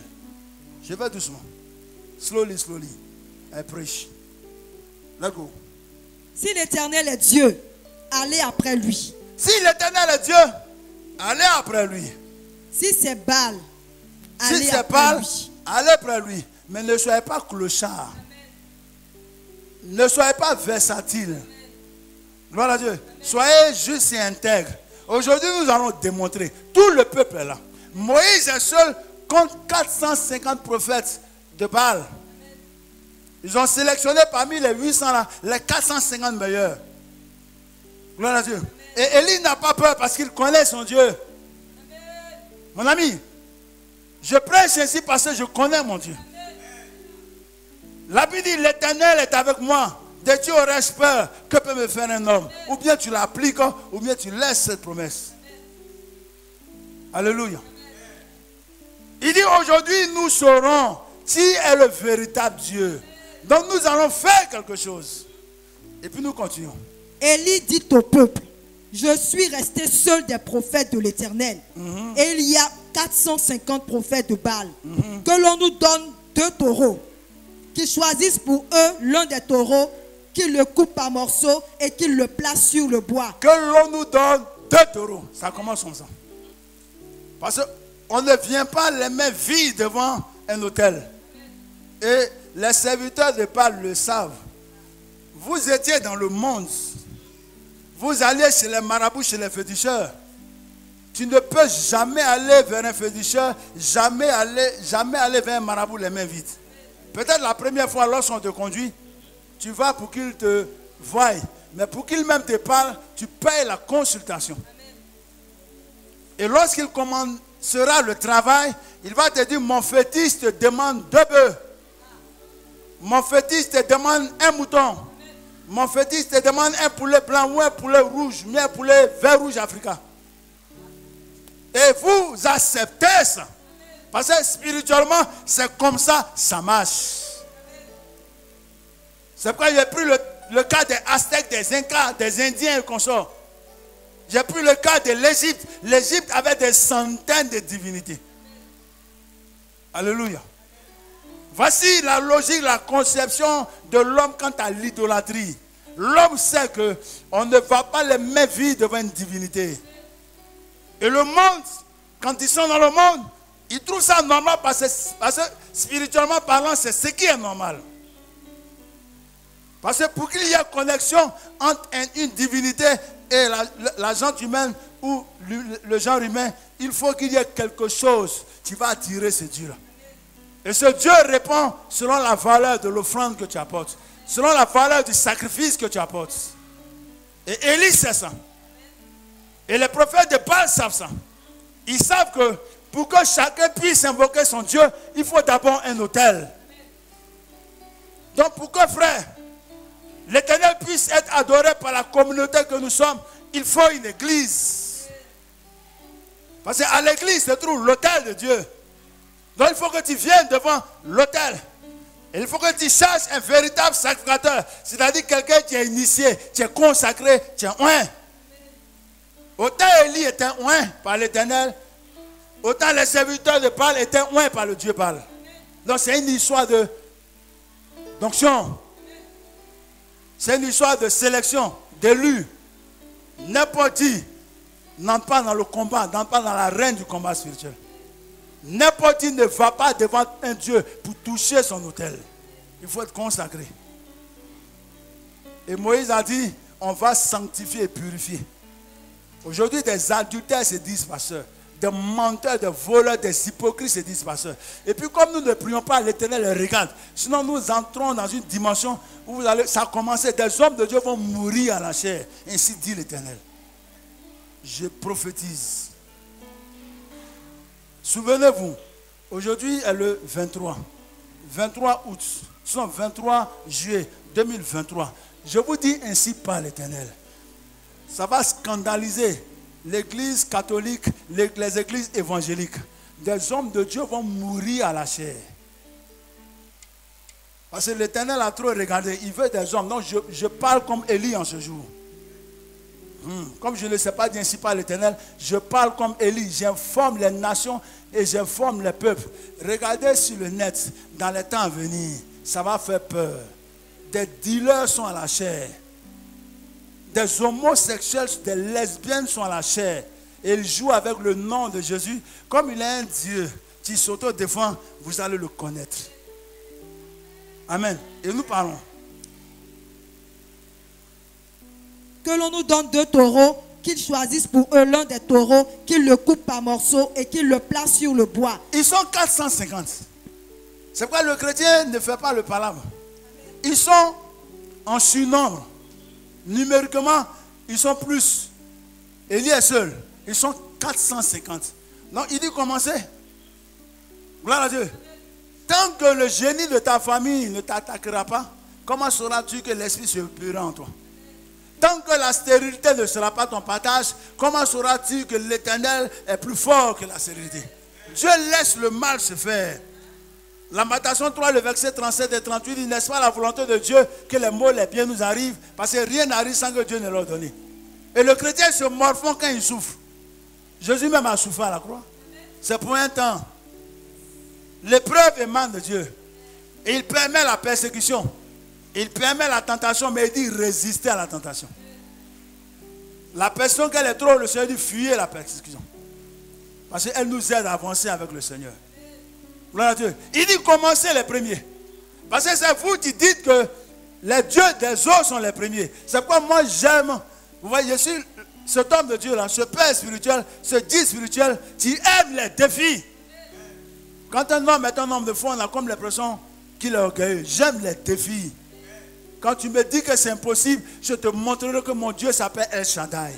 Je vais doucement. Slowly, slowly. I preach. Let's go. Si l'Éternel est Dieu, allez après lui. Si l'Éternel est Dieu, allez après lui. Si c'est Baal, allez après lui. Allez après lui. Mais ne soyez pas clochard. Ne soyez pas versatile. Gloire à Dieu. Soyez juste et intègre. Aujourd'hui, nous allons démontrer. Tout le peuple est là. Moïse est seul contre 450 prophètes de Baal. Ils ont sélectionné parmi les 800 là, les 450 meilleurs. Gloire à Dieu. Et Élie n'a pas peur parce qu'il connaît son Dieu. Mon ami, je prêche ainsi parce que je connais mon Dieu. La Bible dit, l'Éternel est avec moi. De Dieu aurais-je peur? Que peut me faire un homme? Ou bien tu l'appliques, ou bien tu laisses cette promesse. Alléluia. Il dit, aujourd'hui nous saurons qui est le véritable Dieu. Donc nous allons faire quelque chose. Et puis nous continuons. Élie dit au peuple, je suis resté seul des prophètes de l'Éternel. Et il y a 450 prophètes de Baal. Que l'on nous donne 2 taureaux. Qu'ils choisissent pour eux l'un des taureaux, qu'ils le coupent par morceaux et qu'ils le placent sur le bois. Que l'on nous donne 2 taureaux. Ça commence comme ça. Parce qu'on ne vient pas les mains vides devant un autel. Et les serviteurs de Baal le savent. Vous étiez dans le monde. Vous allez chez les marabouts, chez les féticheurs. Tu ne peux jamais aller vers un féticheur, jamais aller vers un marabout les mains vides. Peut-être la première fois lorsqu'on te conduit, tu vas pour qu'il te voie. Mais pour qu'il même te parle, tu payes la consultation. Et lorsqu'il commencera le travail, il va te dire, mon fétiche te demande 2 bœufs. Mon fétiche te demande un mouton. Mon fétiche te demande un poulet blanc ou un poulet rouge, mais un poulet vert rouge africain. Et vous acceptez ça. Parce que spirituellement, c'est comme ça, ça marche. C'est pourquoi j'ai pris le cas des Aztèques, des Incas, des Indiens et consorts. J'ai pris le cas de l'Égypte. L'Égypte avait des centaines de divinités. Alléluia. Voici la logique, la conception de l'homme quant à l'idolâtrie. L'homme sait qu'on ne va pas les mains vides devant une divinité. Et le monde, quand ils sont dans le monde, Il trouve ça normal parce que spirituellement parlant, c'est ce qui est normal. Parce que pour qu'il y ait connexion entre une divinité et la gente humaine ou le genre humain, il faut qu'il y ait quelque chose qui va attirer ce Dieu-là. Et ce Dieu répond selon la valeur de l'offrande que tu apportes, selon la valeur du sacrifice que tu apportes. Et Élie sait ça. Et les prophètes de Baal savent ça. Ils savent que pour que chacun puisse invoquer son Dieu, il faut d'abord un autel. Donc pour que, frère, l'Éternel puisse être adoré par la communauté que nous sommes, il faut une église. Parce qu'à l'église se trouve l'autel de Dieu. Donc il faut que tu viennes devant l'autel. Et il faut que tu cherches un véritable sacrificateur. C'est-à-dire quelqu'un qui est initié, qui est consacré, qui est oint. Autant Élie était oint par l'Éternel, autant les serviteurs de Baal étaient oints par le Dieu Baal. Donc c'est une histoire d'onction. C'est une histoire de sélection, d'élu. N'importe qui n'entre pas dans le combat, n'entre pas dans l'arène du combat spirituel. N'importe qui ne va pas devant un Dieu pour toucher son autel. Il faut être consacré. Et Moïse a dit, on va sanctifier et purifier. Aujourd'hui, des adultères se disent pasteurs, des menteurs, des voleurs, des hypocrites se disent pasteurs. Et puis comme nous ne prions pas, l'Éternel les regarde. Sinon nous entrons dans une dimension où ça a commencé. Des hommes de Dieu vont mourir à la chair. Ainsi dit l'Éternel. Je prophétise. Souvenez-vous, aujourd'hui est le 23 août, sinon 23 juillet 2023. Je vous dis ainsi par l'Éternel. Ça va scandaliser l'église catholique, les églises évangéliques. Des hommes de Dieu vont mourir à la chair. Parce que l'Éternel a trop regardé. Il veut des hommes. Donc je parle comme Élie en ce jour. Comme je ne sais pas dire ainsi par l'Éternel, je parle comme Élie. J'informe les nations et j'informe les peuples. Regardez sur le net, dans les temps à venir, ça va faire peur. Des dealers sont à la chair. Des homosexuels, des lesbiennes sont à la chair. Et ils jouent avec le nom de Jésus. Comme il est un Dieu qui s'auto-défend, vous allez le connaître. Amen. Et nous parlons. Que l'on nous donne 2 taureaux, qu'ils choisissent pour eux l'un des taureaux, qu'ils le coupent par morceaux et qu'ils le placent sur le bois. Ils sont 450. C'est pourquoi le chrétien ne fait pas le palabre. Ils sont en surnombre. Numériquement, ils sont plus. Élie est seul. Ils sont 450. Donc il dit commencez. Gloire à Dieu. Tant que le génie de ta famille ne t'attaquera pas, comment sauras-tu que l'esprit se purifiera en toi? Tant que la stérilité ne sera pas ton partage, comment sauras-tu que l'Éternel est plus fort que la stérilité? Dieu laisse le mal se faire. Lamentation 3, le verset 37 et 38 dit, n'est-ce pas la volonté de Dieu que les maux, les biens nous arrivent? Parce que rien n'arrive sans que Dieu ne leur donne. Et le chrétien se morfond quand il souffre. Jésus même a souffert à la croix. C'est pour un temps. L'épreuve émane de Dieu. Et il permet la persécution. Il permet la tentation, mais il dit résister à la tentation. La personne qu'elle est trop, le Seigneur dit fuyez la persécution. Parce qu'elle nous aide à avancer avec le Seigneur. Gloire à Dieu. Il dit commencez les premiers. Parce que c'est vous qui dites que les dieux des eaux sont les premiers. C'est pourquoi moi j'aime. Vous voyez, je suis cet homme de Dieu là, ce père spirituel, ce Dieu spirituel qui aime les défis. Quand un homme est un homme de foi, on a comme l'impression qu'il est orgueilleux. J'aime les défis. Quand tu me dis que c'est impossible, je te montrerai que mon Dieu s'appelle El Shaddai.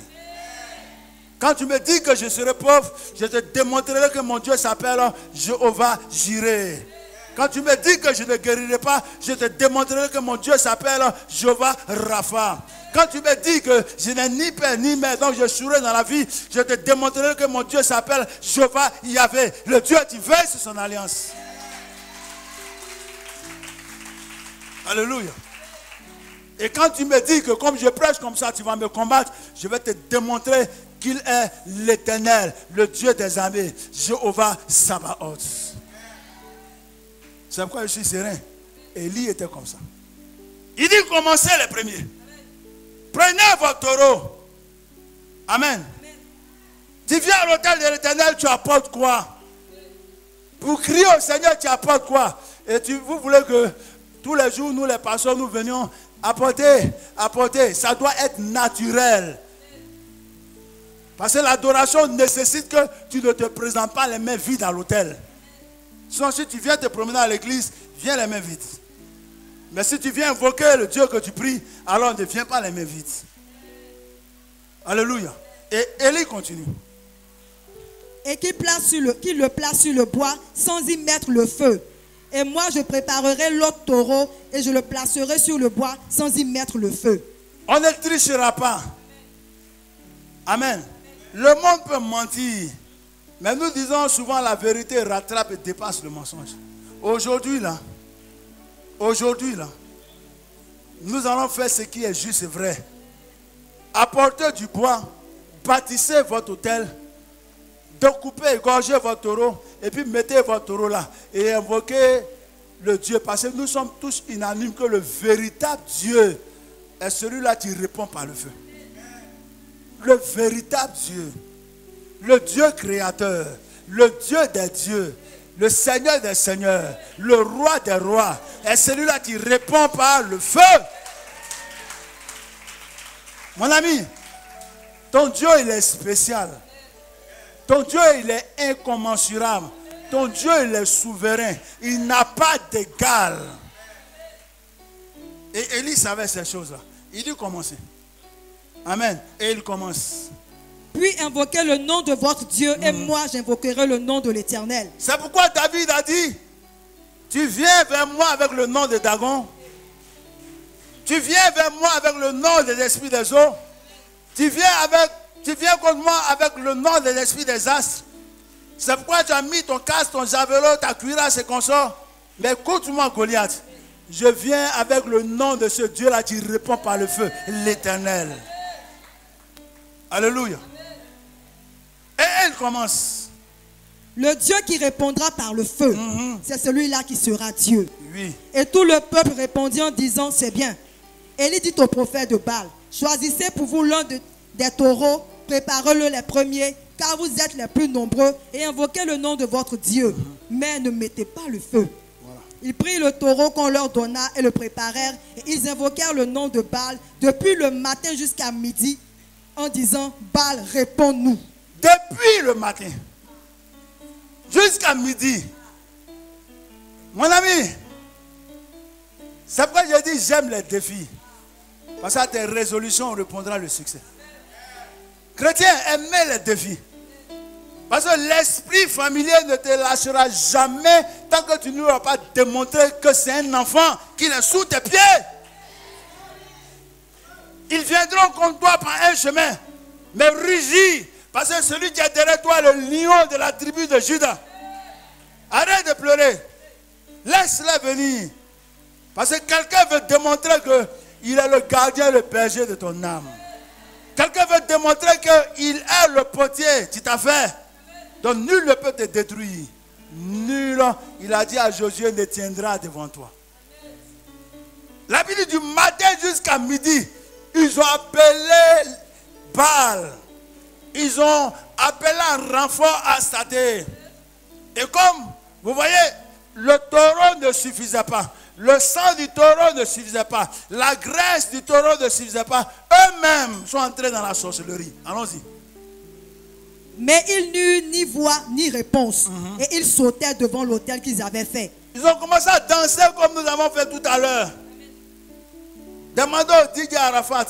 Quand tu me dis que je serai pauvre, je te démontrerai que mon Dieu s'appelle Jéhovah Jireh. Quand tu me dis que je ne guérirai pas, je te démontrerai que mon Dieu s'appelle Jéhovah Rapha. Quand tu me dis que je n'ai ni père ni mère, donc je souris dans la vie, je te démontrerai que mon Dieu s'appelle Jéhovah Yahvé, le Dieu qui veille sur son alliance. Alléluia. Et quand tu me dis que comme je prêche comme ça, tu vas me combattre, je vais te démontrer qu'il est l'Éternel, le Dieu des armées, Jéhovah Sabaoth. C'est pourquoi je suis serein. Élie était comme ça. Il dit commencez les premiers. Prenez votre taureau. Amen. Tu viens à l'autel de l'Éternel, tu apportes quoi? Pour crier au Seigneur, tu apportes quoi? Et vous voulez que tous les jours, nous les pasteurs, nous venions apporter. Ça doit être naturel. Parce que l'adoration nécessite que tu ne te présentes pas les mains vides à l'autel. Sinon, si tu viens te promener à l'église, viens les mains vides. Mais si tu viens invoquer le Dieu que tu pries, alors ne viens pas les mains vides. Alléluia. Et Élie continue. Et qu'il le place sur le bois sans y mettre le feu. Et moi, je préparerai l'autre taureau et je le placerai sur le bois sans y mettre le feu. On ne trichera pas. Amen. Le monde peut mentir. Mais nous disons souvent la vérité rattrape et dépasse le mensonge. Aujourd'hui là, nous allons faire ce qui est juste et vrai. Apportez du bois, bâtissez votre autel, découpez, égorgez votre taureau, et puis mettez votre taureau là, et invoquez le Dieu. Parce que nous sommes tous unanimes que le véritable Dieu est celui-là qui répond par le feu. Le véritable Dieu, le Dieu créateur, le Dieu des dieux, le Seigneur des seigneurs, le roi des rois, est celui-là qui répond par le feu. Mon ami, ton Dieu il est spécial. Ton Dieu il est incommensurable. Ton Dieu il est souverain. Il n'a pas d'égal. Et Élie savait ces choses-là. Il dit commencer. Amen. Et il commence. Puis invoquez le nom de votre Dieu et moi j'invoquerai le nom de l'Éternel. C'est pourquoi David a dit, tu viens vers moi avec le nom de Dagon. Tu viens vers moi avec le nom des esprits des eaux. Tu viens contre moi avec le nom des esprits des astres. C'est pourquoi tu as mis ton casque, ton javelot, ta cuirasse et consorts. Mais écoute-moi Goliath. Je viens avec le nom de ce Dieu-là qui répond par le feu, l'Éternel. Alléluia. Et elle commence. Le Dieu qui répondra par le feu, c'est celui-là qui sera Dieu. Oui. Et tout le peuple répondit en disant, c'est bien. Élie dit au prophète de Baal, choisissez pour vous l'un des taureaux, préparez-le les premiers, car vous êtes les plus nombreux, et invoquez le nom de votre Dieu. Mais ne mettez pas le feu. Voilà. Ils prirent le taureau qu'on leur donna et le préparèrent, et ils invoquèrent le nom de Baal depuis le matin jusqu'à midi, en disant, Baal, réponds-nous. Depuis le matin jusqu'à midi. Mon ami, c'est pourquoi je dis j'aime les défis. Parce qu'à tes résolutions, on répondra le succès. Chrétien, aimez les défis. Parce que l'esprit familier ne te lâchera jamais tant que tu n'auras pas démontré que c'est un enfant qui est sous tes pieds. Ils viendront contre toi par un chemin, mais rugis. Parce que celui qui est derrière toi, le lion de la tribu de Juda. Arrête de pleurer. Laisse-les venir. Parce que quelqu'un veut démontrer qu'il est le gardien, le berger de ton âme. Quelqu'un veut démontrer qu'il est le potier. Tu t'as fait. Donc nul ne peut te détruire. Nul, il a dit à Josué, ne tiendra devant toi. La Bible du matin jusqu'à midi, ils ont appelé Baal. Ils ont appelé un renfort à Saté. Et comme vous voyez, le taureau ne suffisait pas. Le sang du taureau ne suffisait pas. La graisse du taureau ne suffisait pas. Eux-mêmes sont entrés dans la sorcellerie. Allons-y. Mais il n'eut ni voix ni réponse. Et ils sautaient devant l'autel qu'ils avaient fait. Ils ont commencé à danser comme nous avons fait tout à l'heure. Demandons au Didier Arafat.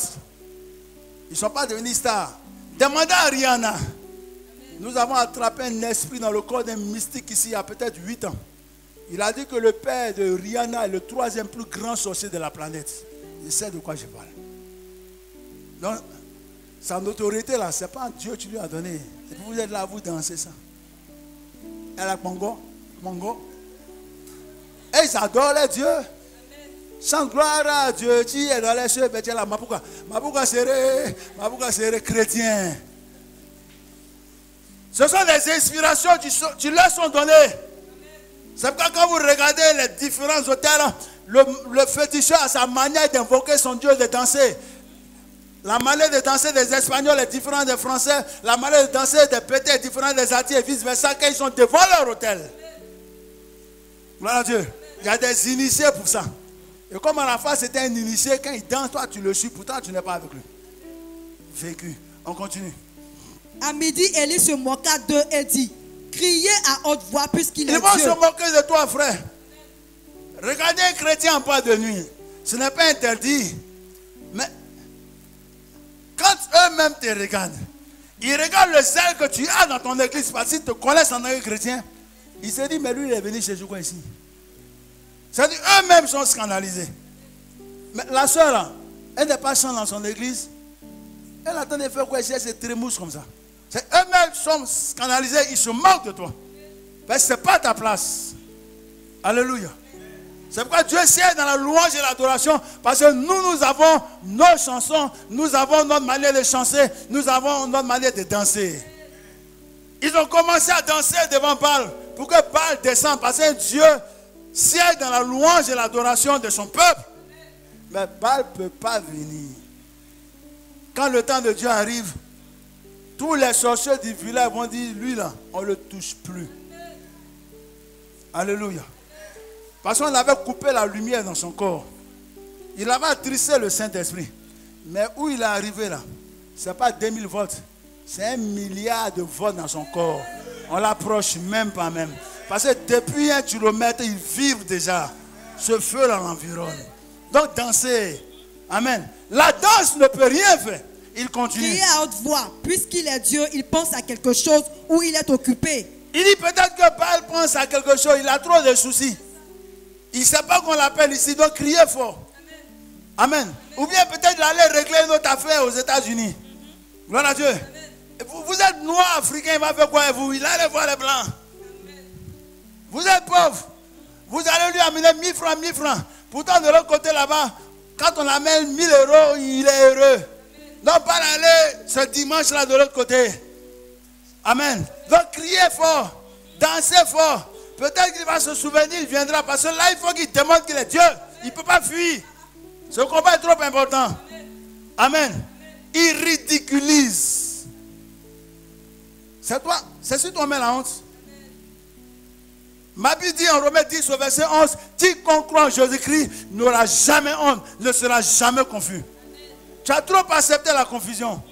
Ils ne sont pas devenus stars. Demandez à Rihanna. Nous avons attrapé un esprit dans le corps d'un mystique ici il y a peut-être 8 ans. Il a dit que le père de Rihanna est le 3e plus grand sorcier de la planète. Je sais de quoi je parle. Donc, sa notoriété là, ce n'est pas Dieu qui lui a donné. Et puis vous êtes là, vous dansez ça. Elle a Mongo. Et ils adorent les dieux. Sans gloire à Dieu, tu es dans les cieux, mais tu es là, Mabouka serait chrétien. Ce sont des inspirations qui leur sont données. C'est pourquoi quand vous regardez les différents autels, le féticheur a sa manière d'invoquer son Dieu, de danser. La manière de danser des Espagnols est différente des Français. La manière de danser des Pétés est différente des Atis et vice versa, quand ils sont devant leur autel. Gloire à Dieu. Il y a des initiés pour ça. Et comme à la fois c'était un initié, quand il danse, toi tu le suis, pourtant tu n'es pas avec lui. Vécu. On continue. À midi, Élie se moqua d'eux et dit, criez à haute voix puisqu'il est Ils vont Dieu. se moquer de toi, frère. Regardez un chrétien en boîte de nuit. Ce n'est pas interdit. Mais quand eux-mêmes te regardent, ils regardent le zèle que tu as dans ton église parce qu'ils te connaissent en tant que chrétien. Ils se disent, mais lui, il est venu chez quoi ici? C'est-à-dire, eux-mêmes sont scandalisés. Mais la soeur, là, elle n'est pas chante dans son église. Elle attend de faire quoi ici? Elle se trémousse comme ça. Eux-mêmes sont scandalisés, ils se moquent de toi. Parce que ce n'est pas ta place. Alléluia. C'est pourquoi Dieu sert dans la louange et l'adoration. Parce que nous avons nos chansons, nous avons notre manière de chanter, nous avons notre manière de danser. Ils ont commencé à danser devant Baal pour que Baal descende. Parce que Dieu sert dans la louange et l'adoration de son peuple. Mais Baal ne peut pas venir. Quand le temps de Dieu arrive, tous les sorciers du village vont dire, lui là, on ne le touche plus. Alléluia. Parce qu'on avait coupé la lumière dans son corps. Il avait attrissé le Saint-Esprit. Mais où il est arrivé là, ce n'est pas 2000 volts. C'est 1 milliard de volts dans son corps. On l'approche même pas même. Parce que depuis 1 kilomètre, il vibre déjà. Ce feu là l'environne. Donc dansez. Amen. La danse ne peut rien faire. Il continue. Criez à haute voix, puisqu'il est Dieu, il pense à quelque chose ou il est occupé. Il dit peut-être que Baal pense à quelque chose, il a trop de soucis. Il ne sait pas qu'on l'appelle ici, donc criez fort. Amen. Ou bien peut-être il allait régler notre affaire aux États-Unis. Gloire à Dieu. Vous êtes noir africain, il va faire quoi avec vous? Il allait voir les blancs. Vous êtes pauvre. Vous allez lui amener 1000 francs, 1000 francs. Pourtant de l'autre côté là-bas, quand on amène 1000 euros, il est heureux. Donc pas aller ce dimanche-là de l'autre côté. Amen. Donc criez fort, dansez fort. Peut-être qu'il va se souvenir, il viendra. Parce que là, il faut qu'il demande qu'il est Dieu. Il ne peut pas fuir. Ce combat est trop important. Amen. Il ridiculise. C'est toi, c'est sur toi-même la honte. Ma Bible dit en Romains 10 au verset 11, quiconque croit en Jésus-Christ n'aura jamais honte, ne sera jamais confus. Tu as trop accepté la confusion.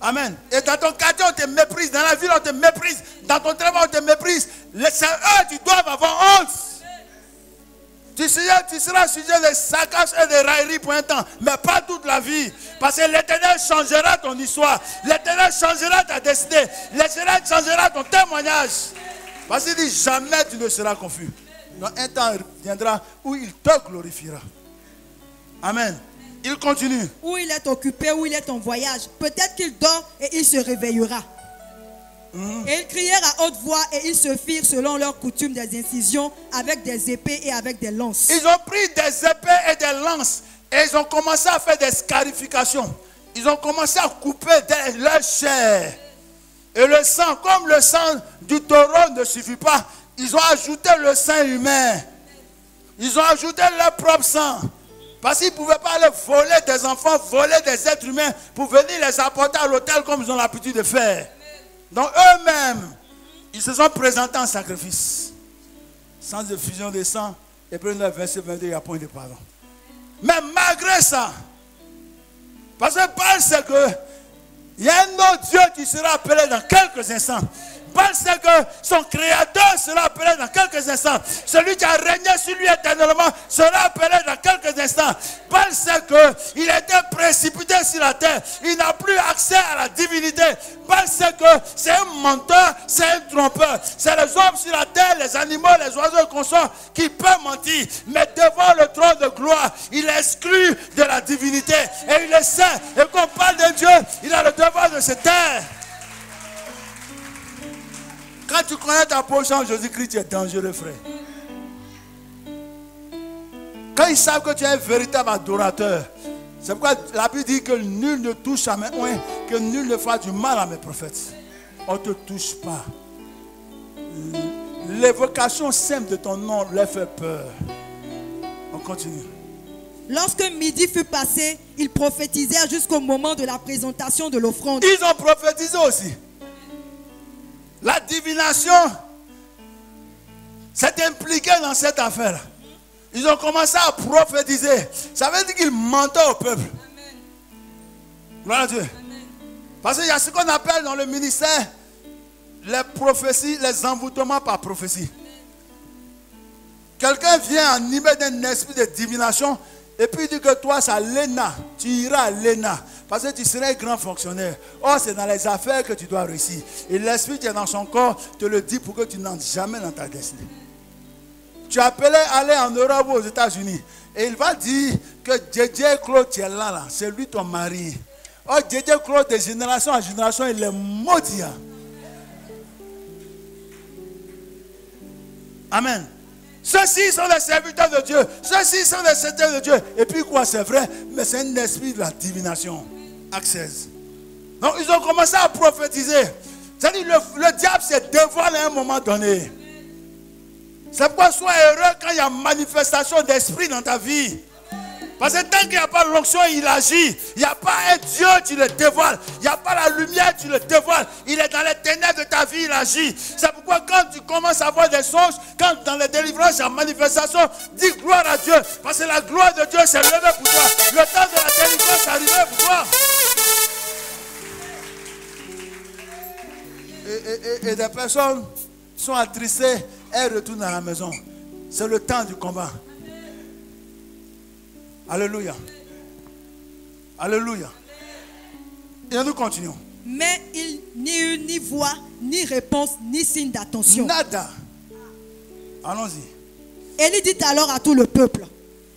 Amen. Et dans ton quartier, on te méprise. Dans la ville, on te méprise. Dans ton travail, on te méprise. C'est eux qui doivent avoir honte. Tu seras sujet de saccage et de raillerie pour un temps, mais pas toute la vie. Parce que l'Éternel changera ton histoire. L'Éternel changera ta destinée. L'Éternel changera ton témoignage. Parce qu'il dit, jamais tu ne seras confus. Donc un temps viendra où il te glorifiera. Amen. Il continue. Où il est occupé, où il est en voyage. Peut-être qu'il dort et il se réveillera. Et ils crièrent à haute voix et ils se firent selon leur coutume des incisions avec des épées et avec des lances. Ils ont pris des épées et des lances et ils ont commencé à faire des scarifications. Ils ont commencé à couper leur chair. Et le sang, comme le sang du taureau ne suffit pas, ils ont ajouté le sang humain. Ils ont ajouté leur propre sang. Parce qu'ils ne pouvaient pas aller voler des enfants, voler des êtres humains pour venir les apporter à l'autel comme ils ont l'habitude de faire. Donc eux-mêmes, ils se sont présentés en sacrifice. Sans effusion de sang. Et puis le verset 22, il n'y a point de pardon. Mais malgré ça, parce que Paul sait que il y a un autre Dieu qui sera appelé dans quelques instants. Paul sait que son créateur sera appelé dans quelques instants. Celui qui a régné sur lui éternellement sera appelé dans quelques instants. Paul sait qu'il a été précipité sur la terre. Il n'a plus accès à la divinité. Paul sait que c'est un menteur, c'est un trompeur. C'est les hommes sur la terre, les animaux, les oiseaux et consorts qui peuvent mentir. Mais devant le trône de gloire, il est exclu de la divinité. Et il le sait. Et quand on parle de Dieu, il a le devoir de se taire. Quand tu connais ta position en Jésus-Christ, tu es dangereux, frère. Quand ils savent que tu es un véritable adorateur, c'est pourquoi la Bible dit que nul ne touche à mes oins, que nul ne fasse du mal à mes prophètes. On ne te touche pas. L'évocation simple de ton nom leur fait peur. On continue. Lorsque midi fut passé, ils prophétisèrent jusqu'au moment de la présentation de l'offrande. Ils ont prophétisé aussi. La divination s'est impliqué dans cette affaire. Ils ont commencé à prophétiser. Ça veut dire qu'ils mentaient au peuple. Gloire à Dieu. Parce qu'il y a ce qu'on appelle dans le ministère les prophéties, les envoûtements par prophétie. Quelqu'un vient animé d'un esprit de divination et puis il dit que toi, c'est à l'ENA. Tu iras à l'ENA parce que tu seras un grand fonctionnaire. Or, c'est dans les affaires que tu dois réussir. Et l'esprit qui est dans son corps te le dit pour que tu n'entres jamais dans ta destinée. Tu appelais aller en Europe ou aux États-Unis et il va dire que Dj Claude, tu es là, c'est lui ton mari. Or, Dj Claude, de génération en génération, il est maudit. Amen. Ceux-ci sont les serviteurs de Dieu. Ceux-ci sont les serviteurs de Dieu. Et puis quoi, c'est vrai, mais c'est un esprit de la divination. Acte 16. Donc ils ont commencé à prophétiser. C'est-à-dire le diable se dévoile à un moment donné. C'est pourquoi sois heureux quand il y a manifestation d'esprit dans ta vie. Parce que tant qu'il n'y a pas l'onction, il agit. Il n'y a pas un Dieu, tu le dévoiles. Il n'y a pas la lumière, tu le dévoiles. Il est dans les ténèbres de ta vie, il agit. C'est pourquoi quand tu commences à avoir des songes, quand dans les délivrances, il y a manifestation, dis gloire à Dieu. Parce que la gloire de Dieu s'est levée pour toi. Le temps de la délivrance est arrivé pour toi. Et des personnes sont attristées, elles retournent à la maison. C'est le temps du combat. Alléluia. Alléluia. Et nous continuons. Mais il n'y eut ni voix, ni réponse, ni signe d'attention. Nada. Allons-y. Élie dit alors à tout le peuple,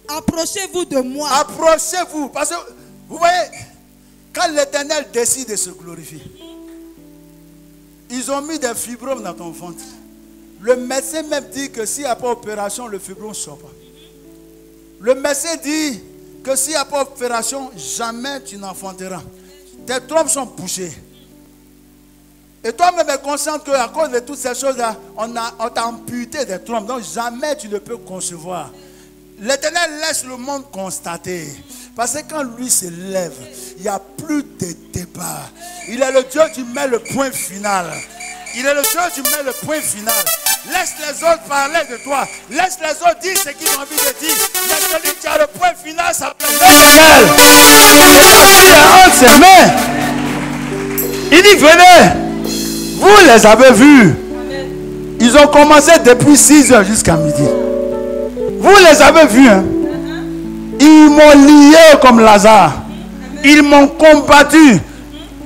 approchez-vous de moi. Approchez-vous. Parce que, vous voyez, quand l'Éternel décide de se glorifier, ils ont mis des fibromes dans ton ventre. Le médecin même dit que s'il n'y a pas opération, le fibrome ne sort pas. Le médecin dit que s'il n'y a pas opération, jamais tu n'enfanteras. Tes trompes sont bouchées. Et toi-même es conscient qu'à cause de toutes ces choses-là, on t'a amputé des trompes. Donc jamais tu ne peux concevoir. L'Éternel laisse le monde constater. Parce que quand lui se lève, il n'y a plus de débat. Il est le Dieu qui met le point final. Il est le Dieu qui met le point final. Laisse les autres parler de toi. Laisse les autres dire ce qu'ils ont envie de dire. Mais celui qui a le point final s'appelle l'Éternel. Et entre ses mains, il dit venez. Vous les avez vus. Ils ont commencé depuis 6h jusqu'à midi. Vous les avez vus. Hein? Ils m'ont lié comme Lazare. Ils m'ont combattu.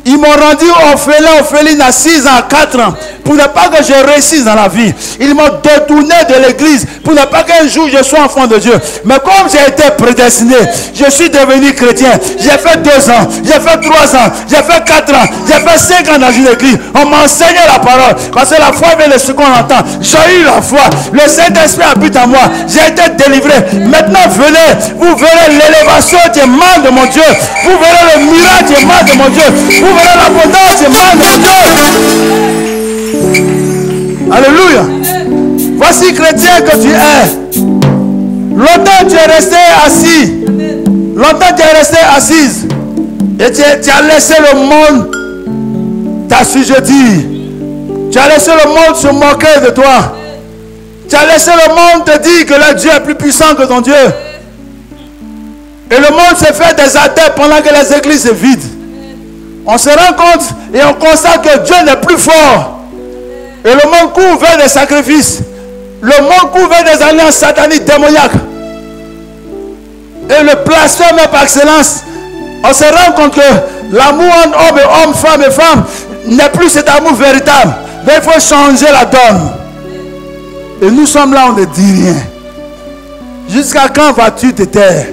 Ils m'ont rendu orpheline à 6 ans, à 4 ans, pour ne pas que je réussisse dans la vie. Ils m'ont détourné de l'église, pour ne pas qu'un jour je sois enfant de Dieu. Mais comme j'ai été prédestiné, je suis devenu chrétien. J'ai fait 2 ans, j'ai fait 3 ans, j'ai fait 4 ans, j'ai fait 5 ans dans une église. On m'a enseigné la parole, parce que la foi vient de ce qu'on entend. J'ai eu la foi, le Saint-Esprit habite en moi, j'ai été délivré. Maintenant venez, vous verrez l'élévation des mains de mon Dieu. Vous verrez le miracle des mains de mon Dieu. Vous verrez l'abondance des mains de mon Dieu. Alléluia. Voici chrétien que tu es. Longtemps tu es resté assis. Longtemps tu es resté assise. Et tu as laissé le monde t'assujettir. Tu as laissé le monde se moquer de toi. Tu as laissé le monde te dire que le Dieu est plus puissant que ton Dieu. Et le monde se fait des athées pendant que les églises se vident. On se rend compte et on constate que Dieu n'est plus fort. Et le monde court vers des sacrifices. Le monde court vers des alliances sataniques démoniaques. Et le blasphème par excellence. On se rend compte que l'amour entre homme et homme, femme et femme, n'est plus cet amour véritable. Mais il faut changer la donne. Et nous sommes là, on ne dit rien. Jusqu'à quand vas-tu te taire?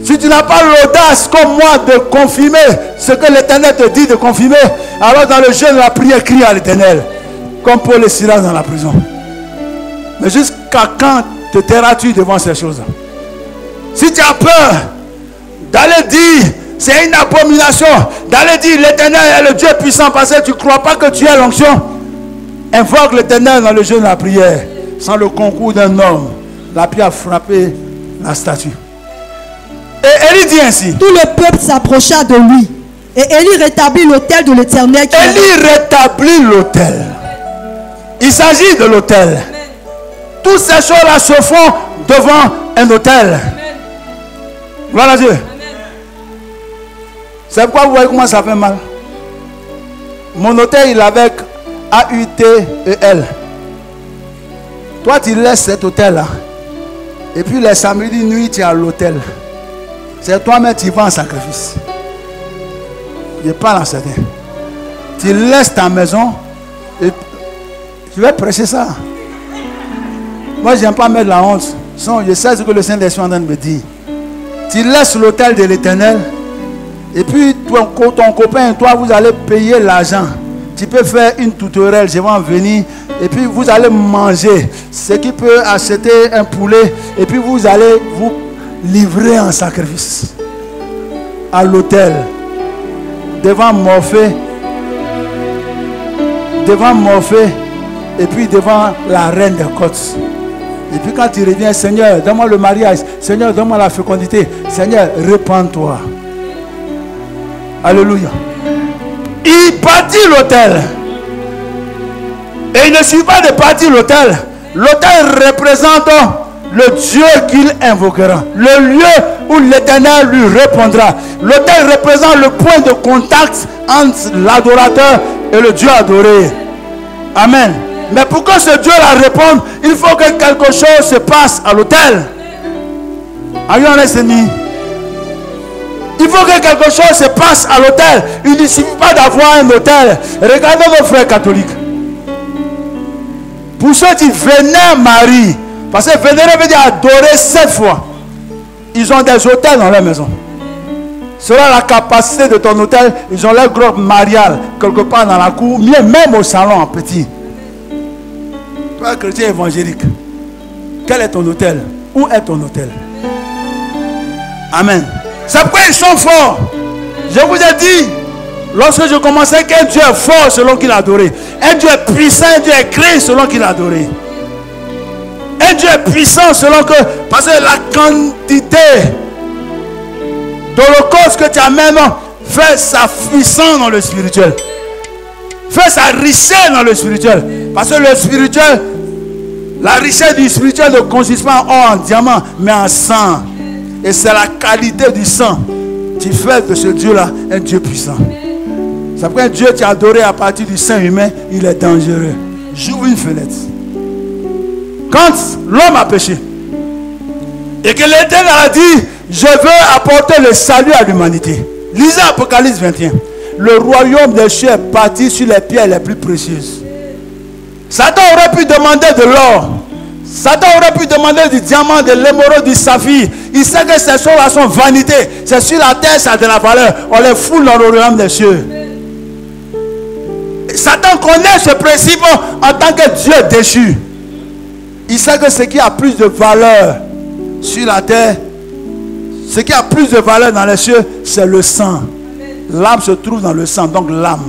Si tu n'as pas l'audace comme moi de confirmer ce que l'Éternel te dit de confirmer, alors dans le jeûne de la prière, crie à l'Éternel. Comme Paul et Silas dans la prison. Mais jusqu'à quand te tairas-tu devant ces choses-là? Si tu as peur d'aller dire c'est une abomination, d'aller dire l'Éternel est le Dieu puissant parce que tu ne crois pas que tu es l'onction, invoque l'Éternel dans le jeûne de la prière. Sans le concours d'un homme, la pierre a frappé la statue. Et Élie dit ainsi. Tout le peuple s'approcha de lui. Et Élie rétablit l'autel de l'Éternel. Élie rétablit l'autel. Il s'agit de l'autel. toutes ces choses-là se font devant un autel. Voilà Dieu. C'est pourquoi vous voyez comment ça fait mal. Mon autel, il est avec A-U-T-E-L. Toi, tu laisses cet hôtel-là. Et puis les samedis nuit, tu es à l'hôtel. C'est toi-même qui vas en sacrifice. Je parle en certain. Tu laisses ta maison. Et je vais prêcher ça. Moi, je n'aime pas mettre la honte. Sinon, je sais ce que le Saint-Esprit est en train de me dire. Tu laisses l'hôtel de l'Éternel. Et puis, ton copain et toi, vous allez payer l'argent. Tu peux faire une tutoriel, je vais en venir. Et puis, vous allez manger. Ce qui peut acheter un poulet. Et puis, vous allez vous livrer en sacrifice. À l'hôtel. Devant Morphée. Devant Morphée. Et puis, devant la reine des côtes. Et puis, quand tu reviens, Seigneur, donne-moi le mariage. Seigneur, donne-moi la fécondité. Seigneur, répands-toi. Alléluia. Il bâtit l'autel. Et il ne suffit pas de bâtir l'autel. L'autel représente le Dieu qu'il invoquera. Le lieu où l'Éternel lui répondra. L'autel représente le point de contact entre l'adorateur et le Dieu adoré. Amen. Mais pour que ce Dieu-là réponde, il faut que quelque chose se passe à l'autel. Are you listening? Il faut que quelque chose se passe à l'autel. Il ne suffit pas d'avoir un autel. Regardez vos frères catholiques. Pour ceux qui vénèrent Marie, parce que vénérer veut dire adorer 7 fois. Ils ont des autels dans leur maison. Selon la capacité de ton hôtel, ils ont leur grotte mariale quelque part dans la cour, même au salon en petit. Toi, chrétien évangélique, quel est ton hôtel? Où est ton hôtel? Amen. C'est pourquoi ils sont forts. Je vous ai dit, lorsque je commençais, qu'un Dieu est fort selon qu'il a adoré. Un Dieu est puissant, un Dieu est créé selon qu'il a adoré. Un Dieu est puissant selon que, parce que la quantité d'holocauste que tu amènes fait sa puissance dans le spirituel. Fait sa richesse dans le spirituel. Parce que le spirituel, la richesse du spirituel ne consiste pas en or, en diamant, mais en sang. Et c'est la qualité du sang qui fait de ce Dieu-là un Dieu puissant. C'est pourquoi un Dieu qui est adoré à partir du sein humain, il est dangereux. J'ouvre une fenêtre. Quand l'homme a péché, et que l'Éternel a dit, je veux apporter le salut à l'humanité. Lisez Apocalypse 21. Le royaume des cieux est bâti sur les pierres les plus précieuses. Satan aurait pu demander de l'or. Satan aurait pu demander du diamant, de l'émeraude, du saphir. Il sait que ces choses-là sont vanités. C'est sur la terre, ça a de la valeur. On les foule dans le royaume des cieux. Satan connaît ce principe en tant que Dieu déchu. Il sait que ce qui a plus de valeur sur la terre, ce qui a plus de valeur dans les cieux, c'est le sang. L'âme se trouve dans le sang, donc l'âme.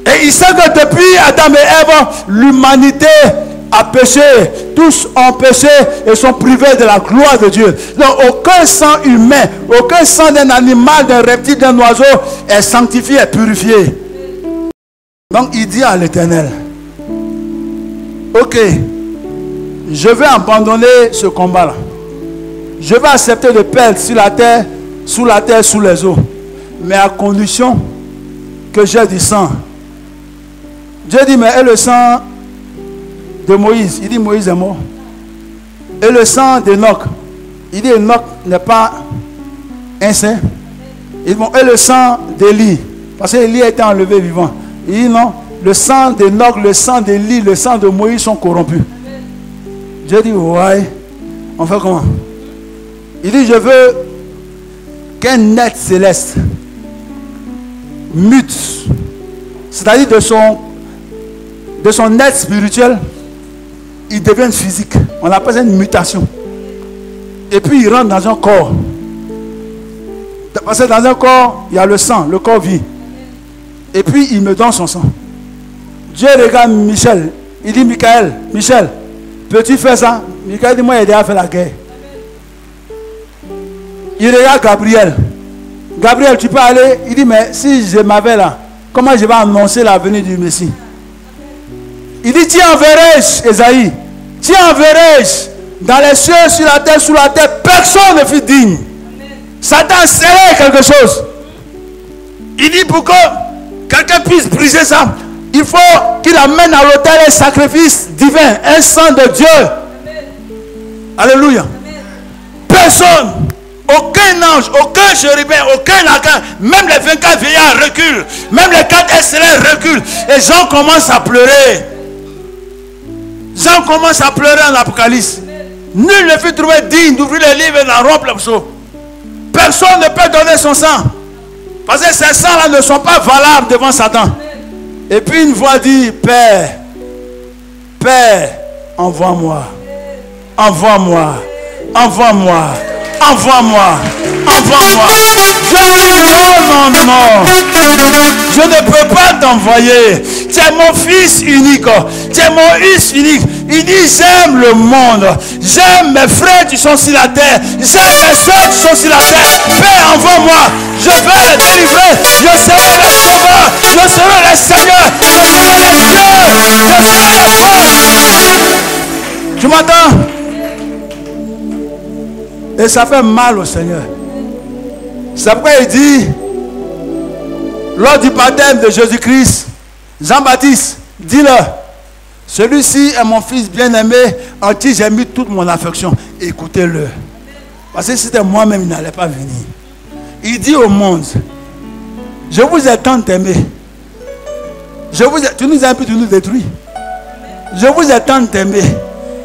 Et il sait que depuis Adam et Ève, l'humanité a péché. Tous ont péché et sont privés de la gloire de Dieu. Donc aucun sang humain, aucun sang d'un animal, d'un reptile, d'un oiseau est sanctifié et purifié. Donc il dit à l'Éternel, ok, je vais abandonner ce combat-là. Je vais accepter de perdre sur la terre, sous les eaux. Mais à condition que j'ai du sang. Dieu dit, mais et le sang de Moïse? Il dit, Moïse est mort. Et le sang d'Enoch? Il dit, Enoch n'est pas un saint. Et le sang d'Élie? Parce qu'Élie a été enlevé vivant. Il dit, non, le sang d'Enoch, le sang d'Élie, le sang de Moïse sont corrompus. Dieu dit, ouais, on fait comment? Il dit, je veux qu'un être céleste mute, c'est-à-dire de son être spirituel, il devient physique. On appelle ça une mutation. Et puis il rentre dans un corps. Parce que dans un corps, il y a le sang, le corps vit. Et puis il me donne son sang. Dieu regarde Michel. Il dit, Michael, Michel, peux-tu faire ça? Michael dit, moi j'ai déjà fait la guerre. Il regarde Gabriel. Gabriel, tu peux aller? Il dit, mais si je m'avais là, comment je vais annoncer la venue du Messie? Il dit, tu enverrai-je, Esaïe, tu enverrai-je dans les cieux, sur la terre, sous la terre, personne ne fut digne. Satan serrait quelque chose. Il dit, pour que quelqu'un puisse briser ça, il faut qu'il amène à l'autel un sacrifice divin, un sang de Dieu. Alléluia. Personne, aucun ange, aucun chérubin, aucun archange, même les 24 vieillards reculent, même les 4 excellents reculent. Et Jean commence à pleurer. Jean commence à pleurer en Apocalypse. Nul ne fut trouvé digne d'ouvrir les livres et d'en rompre le sceau. Personne ne peut donner son sang. Parce que ces sangs-là ne sont pas valables devant Satan. Et puis une voix dit, Père, Père, envoie-moi. Envoie-moi. Envoie-moi. Envoie-moi. Envoie-moi. Je dis, non, non, non. Je ne peux pas t'envoyer. Tu es mon fils unique. Tu es mon fils unique. Il dit, j'aime le monde. J'aime mes frères qui sont sur la terre. J'aime mes soeurs qui sont sur la terre. Père, envoie-moi. Je vais les délivrer. Je serai le sauveur. Je serai le Seigneur. Je serai le Dieu. Je serai le Père. Tu m'entends? Et ça fait mal au Seigneur. C'est pourquoi il dit, lors du baptême de Jésus-Christ, Jean-Baptiste, dis-leur, celui-ci est mon fils bien-aimé en qui j'ai mis toute mon affection. Écoutez-le. Parce que si c'était moi-même, il n'allait pas venir. Il dit au monde, je vous ai tant aimé. Tu nous as un peu, tu nous détruis. Je vous ai tant aimé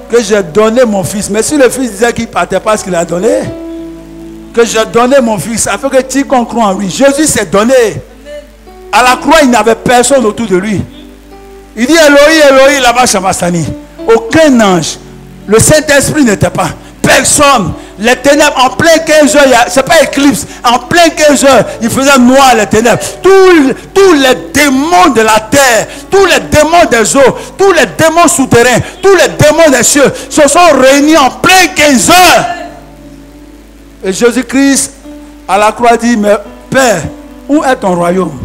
que j'ai donné mon fils. Mais si le fils disait qu'il ne partait pas ce qu'il a donné, que j'ai donné mon fils, afin que quiconque croit en lui. Jésus s'est donné. À la croix, il n'avait personne autour de lui. Il dit Eloï, Eloï, là-bas, Shamastani. Aucun ange. Le Saint-Esprit n'était pas. Personne. Les ténèbres, en plein 15 heures, ce n'est pas éclipse. En plein 15 heures, il faisait noir les ténèbres. Tous les démons de la terre, tous les démons des eaux, tous les démons souterrains, tous les démons des cieux se sont réunis en plein 15 heures. Et Jésus-Christ, à la croix, dit, mais Père, où est ton royaume?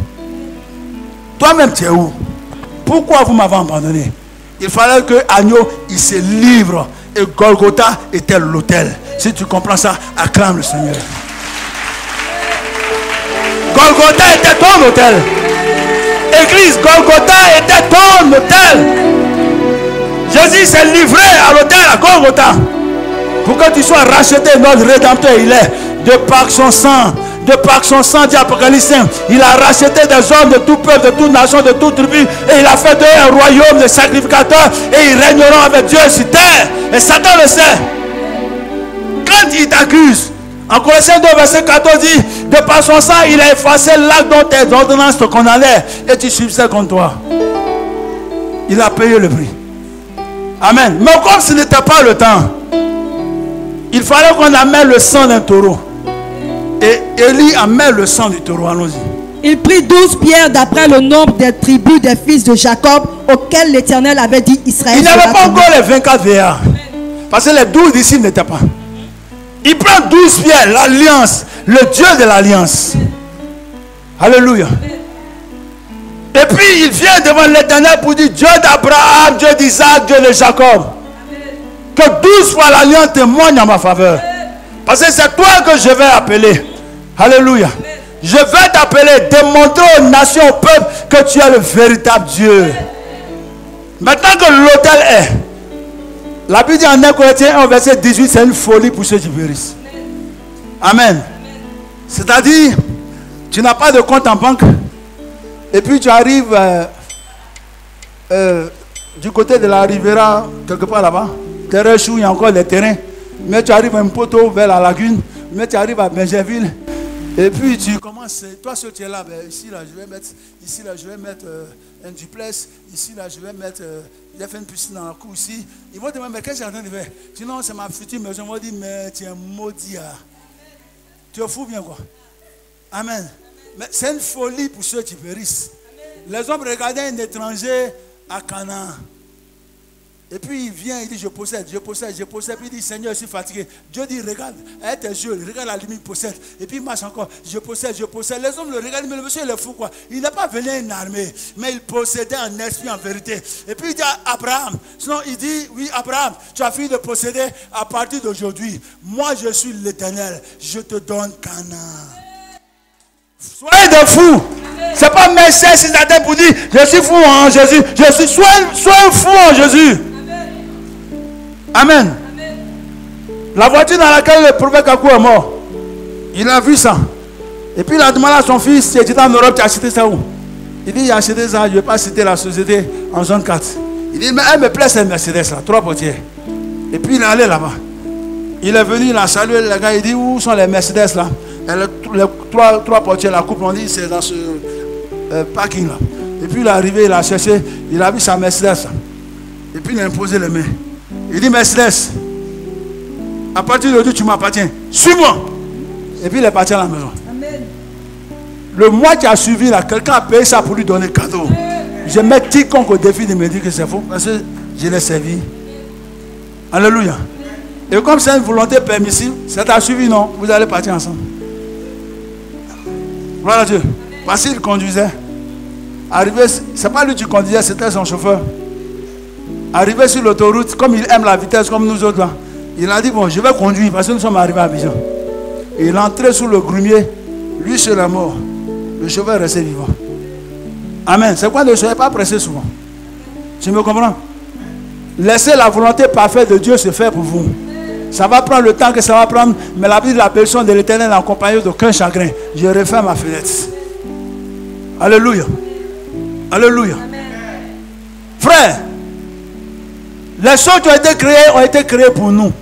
Toi-même, tu es où? Pourquoi vous m'avez abandonné? Il fallait que Agneau, il se livre. Et Golgotha était l'autel. Si tu comprends ça, acclame le Seigneur. Golgotha était ton autel. Église, Golgotha était ton autel. Jésus s'est livré à l'autel à Golgotha. Pour que tu sois racheté, notre rédempteur, il est. De par son sang, dit Apocalypse, il a racheté des hommes de tout peuple, de toute nation, de toute tribu. Et il a fait d'eux un royaume de sacrificateurs. Et ils régneront avec Dieu sur terre. Et Satan le sait. Quand il t'accuse, en Colossiens 2, verset 14, dit, de par son sang, il a effacé l'acte dont tes ordonnances te condamnaient. Et tu subissais contre toi. Il a payé le prix. Amen. Mais comme ce n'était pas le temps, il fallait qu'on amène le sang d'un taureau. Et Élie amène le sang du taureau. Allons-y. Il prit 12 pierres d'après le nombre des tribus des fils de Jacob auxquels l'Éternel avait dit Israël. Il n'avait pas encore les 24 vieillards. Parce que les 12 disciples n'étaient pas. Il prend 12 pierres, l'alliance, le Dieu de l'alliance. Alléluia. Et puis il vient devant l'Éternel pour dire Dieu d'Abraham, Dieu d'Isaac, Dieu de Jacob. Que 12 fois l'alliance témoigne en ma faveur. Parce que c'est toi que je vais appeler. Alléluia. Je vais t'appeler, démontrer aux nations, aux peuples que tu es le véritable Dieu. Maintenant que l'autel est, la Bible dit en 1 Corinthiens 1 verset 18, c'est une folie pour ceux qui périssent. Amen. C'est-à-dire, tu n'as pas de compte en banque, et puis tu arrives du côté de la Riviera, quelque part là-bas, terrain où il y a encore les terrains, mais tu arrives à un poteau vers la lagune, mais tu arrives à Benjerville, et puis tu commences, toi seul tu es là, ben, ici là je vais mettre, ici là je vais mettre un duplex, ici là je vais mettre, il a fait une piscine dans la cour ici. Ils vont te demander, mais qu'est-ce que j'ai en train de faire? Tu dis non, c'est ma future maison. Ils vont dire, mais tu es maudit. Tu es fou bien quoi? Amen. Mais c'est une folie pour ceux qui périssent. Les hommes regardaient un étranger à Canaan. Et puis il vient, il dit je possède. Puis il dit Seigneur, je suis fatigué. Dieu dit regarde, avec tes yeux, regarde la limite, possède. Et puis il marche encore, je possède. Les hommes le regardent, mais le monsieur il est fou quoi. Il n'est pas venu à une armée, mais il possédait en esprit, en vérité. Et puis il dit à Abraham, sinon il dit oui Abraham, tu as fini de posséder à partir d'aujourd'hui. Moi je suis l'Éternel, je te donne Canaan. Soyez des fous. C'est pas Messie si Satan pour dire je suis fou en Jésus. Soyez fou en Jésus. Amen. La voiture dans laquelle le prophète Kakou est mort, il a vu ça. Et puis il a demandé à son fils, tu es en Europe, tu as acheté ça où? Il dit, il a acheté ça, je ne vais pas citer la société en zone 4. Il dit, mais elle me plaît cette Mercedes là, 3 portières. Et puis il est allé là-bas. Il est venu, il a salué le gars, il dit, où sont les Mercedes là? Et les 3 portières, la coupe, on dit, c'est dans ce parking là. Et puis il est arrivé, il a cherché, il a vu sa Mercedes là. Et puis il a imposé les mains. Il dit Mercedes, à partir d'aujourd'hui tu m'appartiens, suis-moi. Et puis il est parti à la maison. Amen. Le mois qui a suivi là, quelqu'un a payé ça pour lui donner cadeau. Je mets quiconque au défi de me dire que c'est faux parce que je l'ai servi. Alléluia. Et comme c'est une volonté permissive, ça t'a suivi, non? Vous allez partir ensemble. Voilà Dieu. Parce qu'il conduisait. Arrivé, c'est pas lui qui conduisait, c'était son chauffeur. Arrivé sur l'autoroute, comme il aime la vitesse comme nous autres là, il a dit bon je vais conduire parce que nous sommes arrivés à Abidjan. Et il est entré sous le grumier, lui sur la mort, le chauffeur est resté vivant. Amen. C'est quoi ne soyez pas pressé souvent. Tu me comprends? Laissez la volonté parfaite de Dieu se faire pour vous. Ça va prendre le temps que ça va prendre, mais la vie de la personne de l'Éternel n'accompagne d'aucun chagrin. Je referme ma fenêtre. Alléluia. Alléluia. Frère, les choses qui ont été créées pour nous.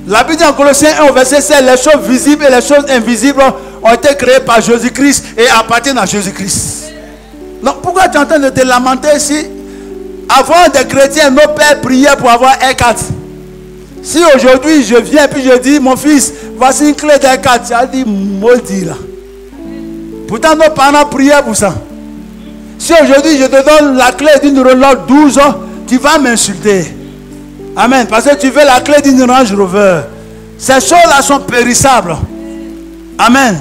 La Bible dit en Colossiens 1 au verset 7, les choses visibles et les choses invisibles ont été créées par Jésus-Christ et appartiennent à Jésus-Christ. Donc pourquoi tu es en train de te lamenter si avant des chrétiens, nos pères priaient pour avoir R4? Si aujourd'hui je viens et puis je dis mon fils, voici une clé d'R4, tu as dit maudit là. Pourtant nos parents priaient pour ça. Si aujourd'hui je te donne la clé d'une Renault 12 ans, tu vas m'insulter. Amen. Parce que tu veux la clé d'une Range Rover. Ces choses-là sont périssables. Amen.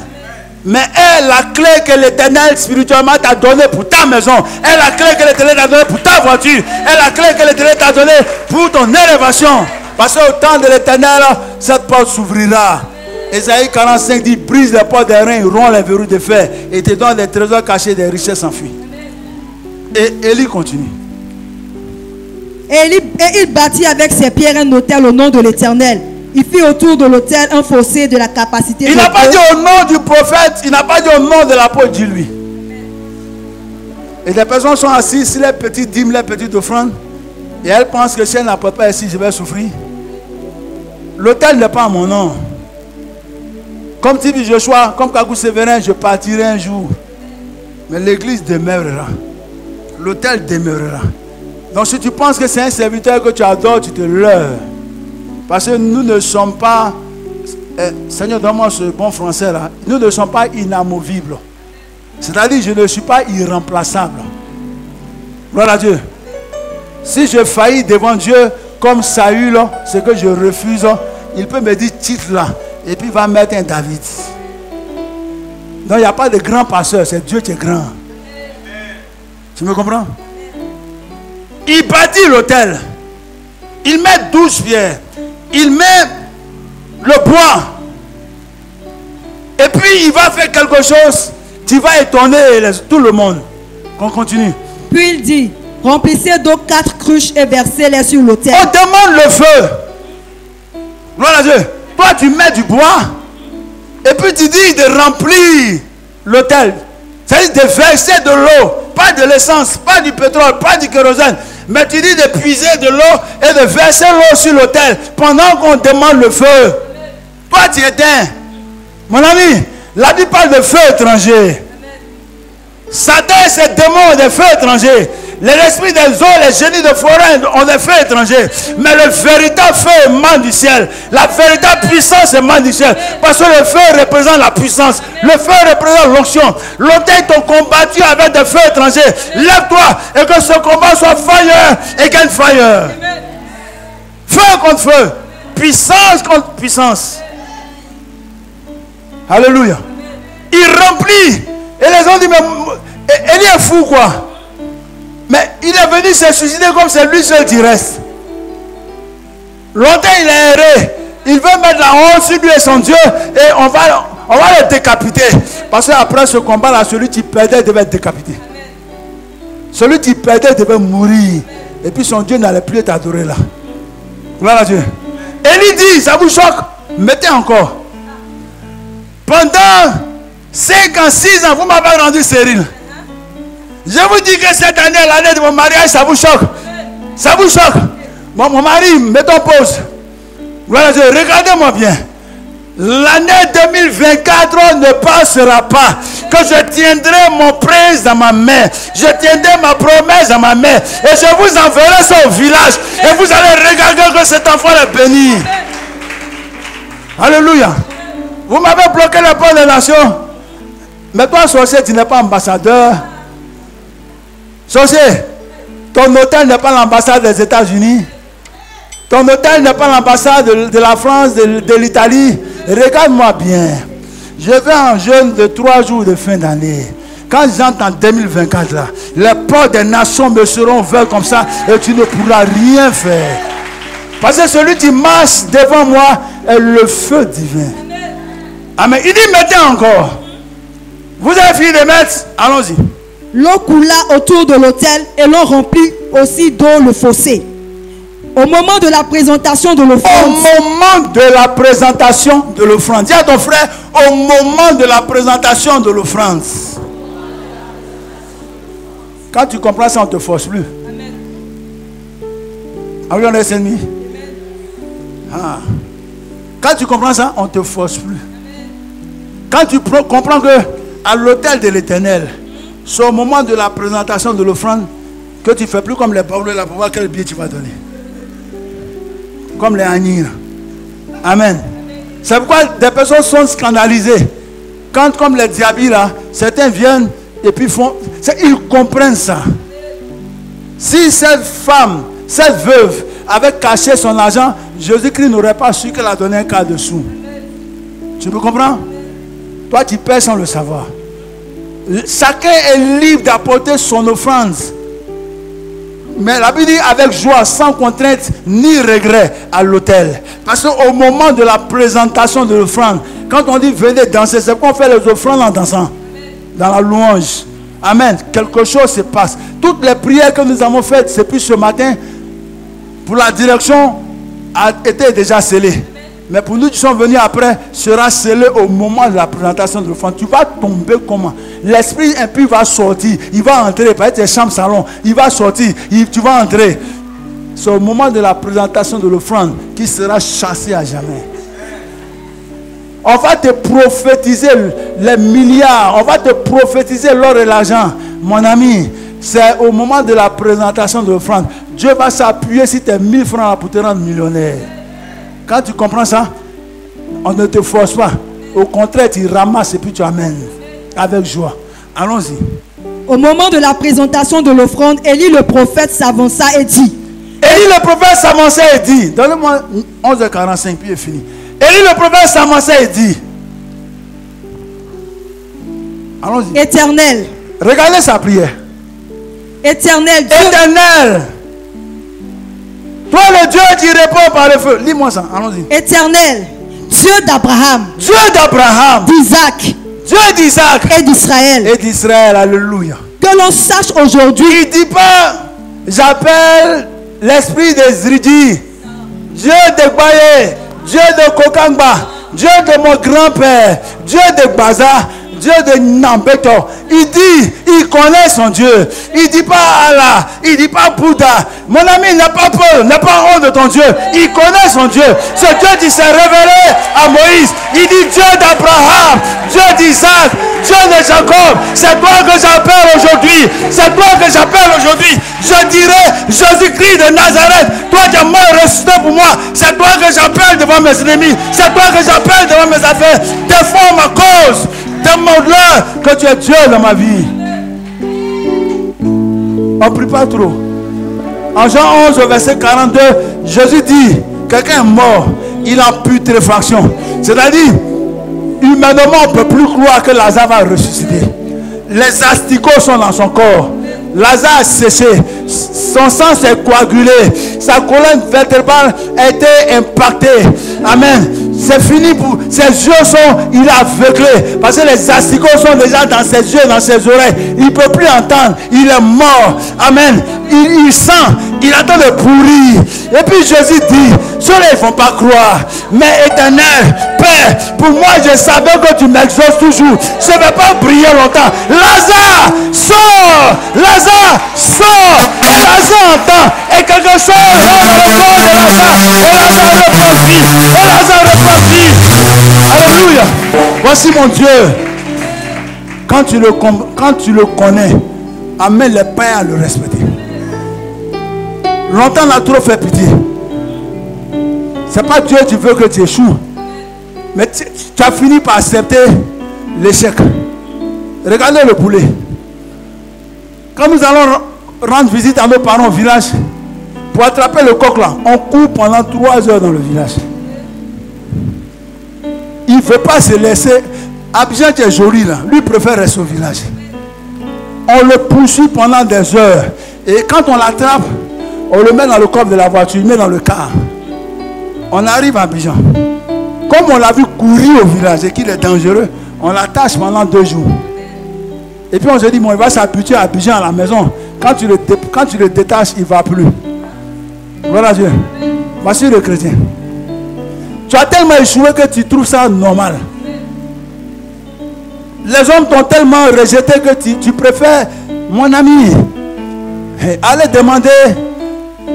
Mais est la clé que l'Éternel spirituellement t'a donnée pour ta maison. Est la clé que l'Éternel t'a donnée pour ta voiture. Est la clé que l'Éternel t'a donnée pour ton élévation. Parce qu'au temps de l'Éternel, cette porte s'ouvrira. Ésaïe 45 dit, brise les portes des reins, rompt les verrous de fer et te donne des trésors cachés, des richesses enfuies. Et Élie continue. Et il bâtit avec ses pierres un autel au nom de l'Éternel. Il fit autour de l'autel un fossé de la capacité. Il n'a pas dit au nom du prophète, il n'a pas dit au nom de l'apôtre, dis-lui. Et les personnes sont assises sur les petites dîmes, les petites offrandes. Et elles pensent que si elles n'apportent pas ici, je vais souffrir. L'autel n'est pas à mon nom. Comme dit Joshua, comme Kakou Sévérin, je partirai un jour. Mais l'église demeurera. L'autel demeurera. Donc si tu penses que c'est un serviteur que tu adores, tu te leurres. Parce que nous ne sommes pas, Seigneur donne-moi ce bon français là, nous ne sommes pas inamovibles. C'est-à-dire je ne suis pas irremplaçable. Gloire à Dieu. Si je faillis devant Dieu comme Saül, ce que je refuse, il peut me dire titre là. Et puis il va mettre un David. Donc il n'y a pas de grand pasteur, c'est Dieu qui est grand. Tu me comprends? Il bâtit l'autel. Il met 12 pierres. Il met le bois. Et puis il va faire quelque chose. Tu vas étonner tout le monde. Qu'on continue. Puis il dit, remplissez d'eau 4 cruches et versez-les sur l'autel. On demande le feu. Gloire à Dieu. Toi tu mets du bois. Et puis tu dis de remplir l'autel. C'est-à-dire de verser de l'eau. Pas de l'essence, pas du pétrole, pas du kérosène. Mais tu dis de puiser de l'eau et de verser l'eau sur l'autel pendant qu'on demande le feu. Toi tu éteins. Mon ami, la Bible parle de feu étranger. Satan et ses démons des feux étrangers. L'esprit des eaux, les génies de forêt ont des feux étrangers. Mais le véritable feu émane du ciel. La véritable puissance émane du ciel. Parce que le feu représente la puissance. Le feu représente l'onction. L'autel t'ont combattu avec des feux étrangers. Lève-toi et que ce combat soit fire against fire. Feu contre feu. Puissance contre puissance. Alléluia. Il remplit. Et les gens disent, mais Élie est fou quoi. Mais il est venu se suicider comme c'est lui seul qui reste. Longtemps il est erré. Il veut mettre la honte sur lui et son Dieu. Et on va le décapiter. Parce qu'après ce combat-là, celui qui perdait devait être décapité. Celui qui perdait devait mourir. Et puis son Dieu n'allait plus être adoré là. Gloire à Dieu. Élie dit, ça vous choque? Mettez encore. Pendant 5 ans, 6 ans, vous m'avez rendu stérile. Je vous dis que cette année, l'année de mon mariage, ça vous choque. Ça vous choque. Bon, mon mari, mettons pause. Gloire à Dieu, regardez-moi bien. L'année 2024 ne passera pas. Que je tiendrai mon prince dans ma main. Je tiendrai ma promesse dans ma main. Et je vous enverrai ça au village. Et vous allez regarder que cet enfant est béni. Alléluia. Vous m'avez bloqué les portes des nations. Mais toi, sorcier, tu n'es pas ambassadeur. Sorcier, ton hôtel n'est pas l'ambassade des États-Unis. Ton hôtel n'est pas l'ambassade de la France, de l'Italie. Regarde-moi bien. Je vais en jeûne de 3 jours de fin d'année. Quand j'entre en 2024 là, les portes des nations me seront ouvertes comme ça et tu ne pourras rien faire. Parce que celui qui marche devant moi est le feu divin. Amen. Il dit mettez encore. Vous avez fini de mettre? Allons-y. L'eau coula autour de l'autel et l'on remplit aussi d'eau le fossé. Au moment de la présentation de l'offrande. Au moment de la présentation de l'offrande. Dis à ton frère, au moment de la présentation de l'offrande. Quand tu comprends ça, on ne te force plus. Amen. Are we on the same me? Ah. Quand tu comprends ça, on ne te force plus. Amen. Quand tu comprends que à l'autel de l'Éternel, c'est au moment de la présentation de l'offrande que tu ne fais plus comme les pauvres là pour voir quel billet tu vas donner. Comme les agneaux. Amen. C'est pourquoi des personnes sont scandalisées. Quand, comme les diables là, certains viennent et puis font. Ils comprennent ça. Si cette femme, cette veuve, avait caché son argent, Jésus-Christ n'aurait pas su qu'elle a donné un quart de sou. Tu me comprends? Toi, tu perds sans le savoir. Chacun est libre d'apporter son offrande. Mais la Bible dit avec joie, sans contrainte ni regret à l'autel. Parce qu'au moment de la présentation de l'offrande, quand on dit venez danser, c'est qu'on fait les offrandes en dansant. Dans la louange. Amen. Quelque chose se passe. Toutes les prières que nous avons faites depuis ce matin, pour la direction, a été déjà scellée. Mais pour nous qui sommes venus après, sera scellé au moment de la présentation de l'offrande. Tu vas tomber comment? L'esprit impur va sortir. Il va entrer. Par tes chambres salon. Il va sortir. Tu vas entrer. C'est au moment de la présentation de l'offrande qui sera chassé à jamais. On va te prophétiser les milliards. On va te prophétiser l'or et l'argent. Mon ami, c'est au moment de la présentation de l'offrande. Dieu va s'appuyer sur tes 1000 francs pour te rendre millionnaire. Quand tu comprends ça, on ne te force pas. Au contraire, tu ramasses et puis tu amènes avec joie. Allons-y. Au moment de la présentation de l'offrande, Élie le prophète s'avança et dit. Élie le prophète s'avança et dit. Donnez-moi 11h45 puis il est fini. Élie le prophète s'avança et dit. Allons-y. Éternel. Regardez sa prière. Éternel Dieu. Éternel. Toi le Dieu qui répond par le feu. Lis-moi ça. Allons-y. Éternel. Dieu d'Abraham. Dieu d'Abraham. D'Isaac. Dieu d'Isaac. Et d'Israël. Et d'Israël. Alléluia. Que l'on sache aujourd'hui. Il ne dit pas j'appelle l'esprit des Zridi. Dieu de Baye. Dieu de Kokangba. Dieu de mon grand-père. Dieu de Baza. Dieu de Nambeto. Il dit, il connaît son Dieu. Il ne dit pas Allah, il ne dit pas Bouddha. Mon ami, n'a pas peur, n'a pas honte de ton Dieu. Il connaît son Dieu. Ce Dieu qui s'est révélé à Moïse. Il dit Dieu d'Abraham, Dieu d'Isaac, Dieu de Jacob. C'est toi que j'appelle aujourd'hui. C'est toi que j'appelle aujourd'hui. Je dirai, Jésus-Christ de Nazareth, toi qui as mort ressuscité pour moi, c'est toi que j'appelle devant mes ennemis, c'est toi que j'appelle devant mes affaires. Défends ma cause, demande-leur que tu es Dieu dans ma vie. On ne prie pas trop. En Jean 11, verset 42, Jésus dit, quelqu'un est mort, il a putréfaction. C'est-à-dire, humainement, on ne peut plus croire que Lazare va ressusciter. Les asticots sont dans son corps. Lazare a séché. Son sang s'est coagulé. Sa colonne vertébrale a été impactée. Amen. C'est fini pour... Ses yeux sont... Il est aveuglé. Parce que les asticots sont déjà dans ses yeux, dans ses oreilles. Il ne peut plus entendre. Il est mort. Amen. Il sent. Il attend de pourrir. Et puis Jésus dit, ceux-là ils ne vont pas croire. Mais éternel, Père, pour moi je savais que tu m'exauces toujours. Je ne vais pas briller longtemps. Lazare, sort. Lazare, sort. Lazare entend. Et quelque chose dans le corps de Lazare. Et Lazare reprend vie. Et Lazare reprend vie. Alléluia. Voici mon Dieu. Quand tu le connais, amène les pères à le respecter. Longtemps on a trop fait pitié. C'est pas Dieu qui veut que tu échoues. Mais tu as fini par accepter l'échec. Regardez le poulet. Quand nous allons rendre visite à nos parents au village, pour attraper le coq là, on court pendant 3 heures dans le village. Il ne veut pas se laisser. Abidjan qui est joli là, lui préfère rester au village. On le poursuit pendant des heures. Et quand on l'attrape, on le met dans le coffre de la voiture, il met dans le car. On arrive à Abidjan. Comme on l'a vu courir au village et qu'il est dangereux, on l'attache pendant 2 jours. Et puis on se dit, bon, il va s'habituer à Abidjan à la maison. Quand tu le détaches, il ne va plus. Voilà Dieu. Voici le chrétien. Tu as tellement échoué que tu trouves ça normal. Les hommes t'ont tellement rejeté que tu préfères, mon ami, aller demander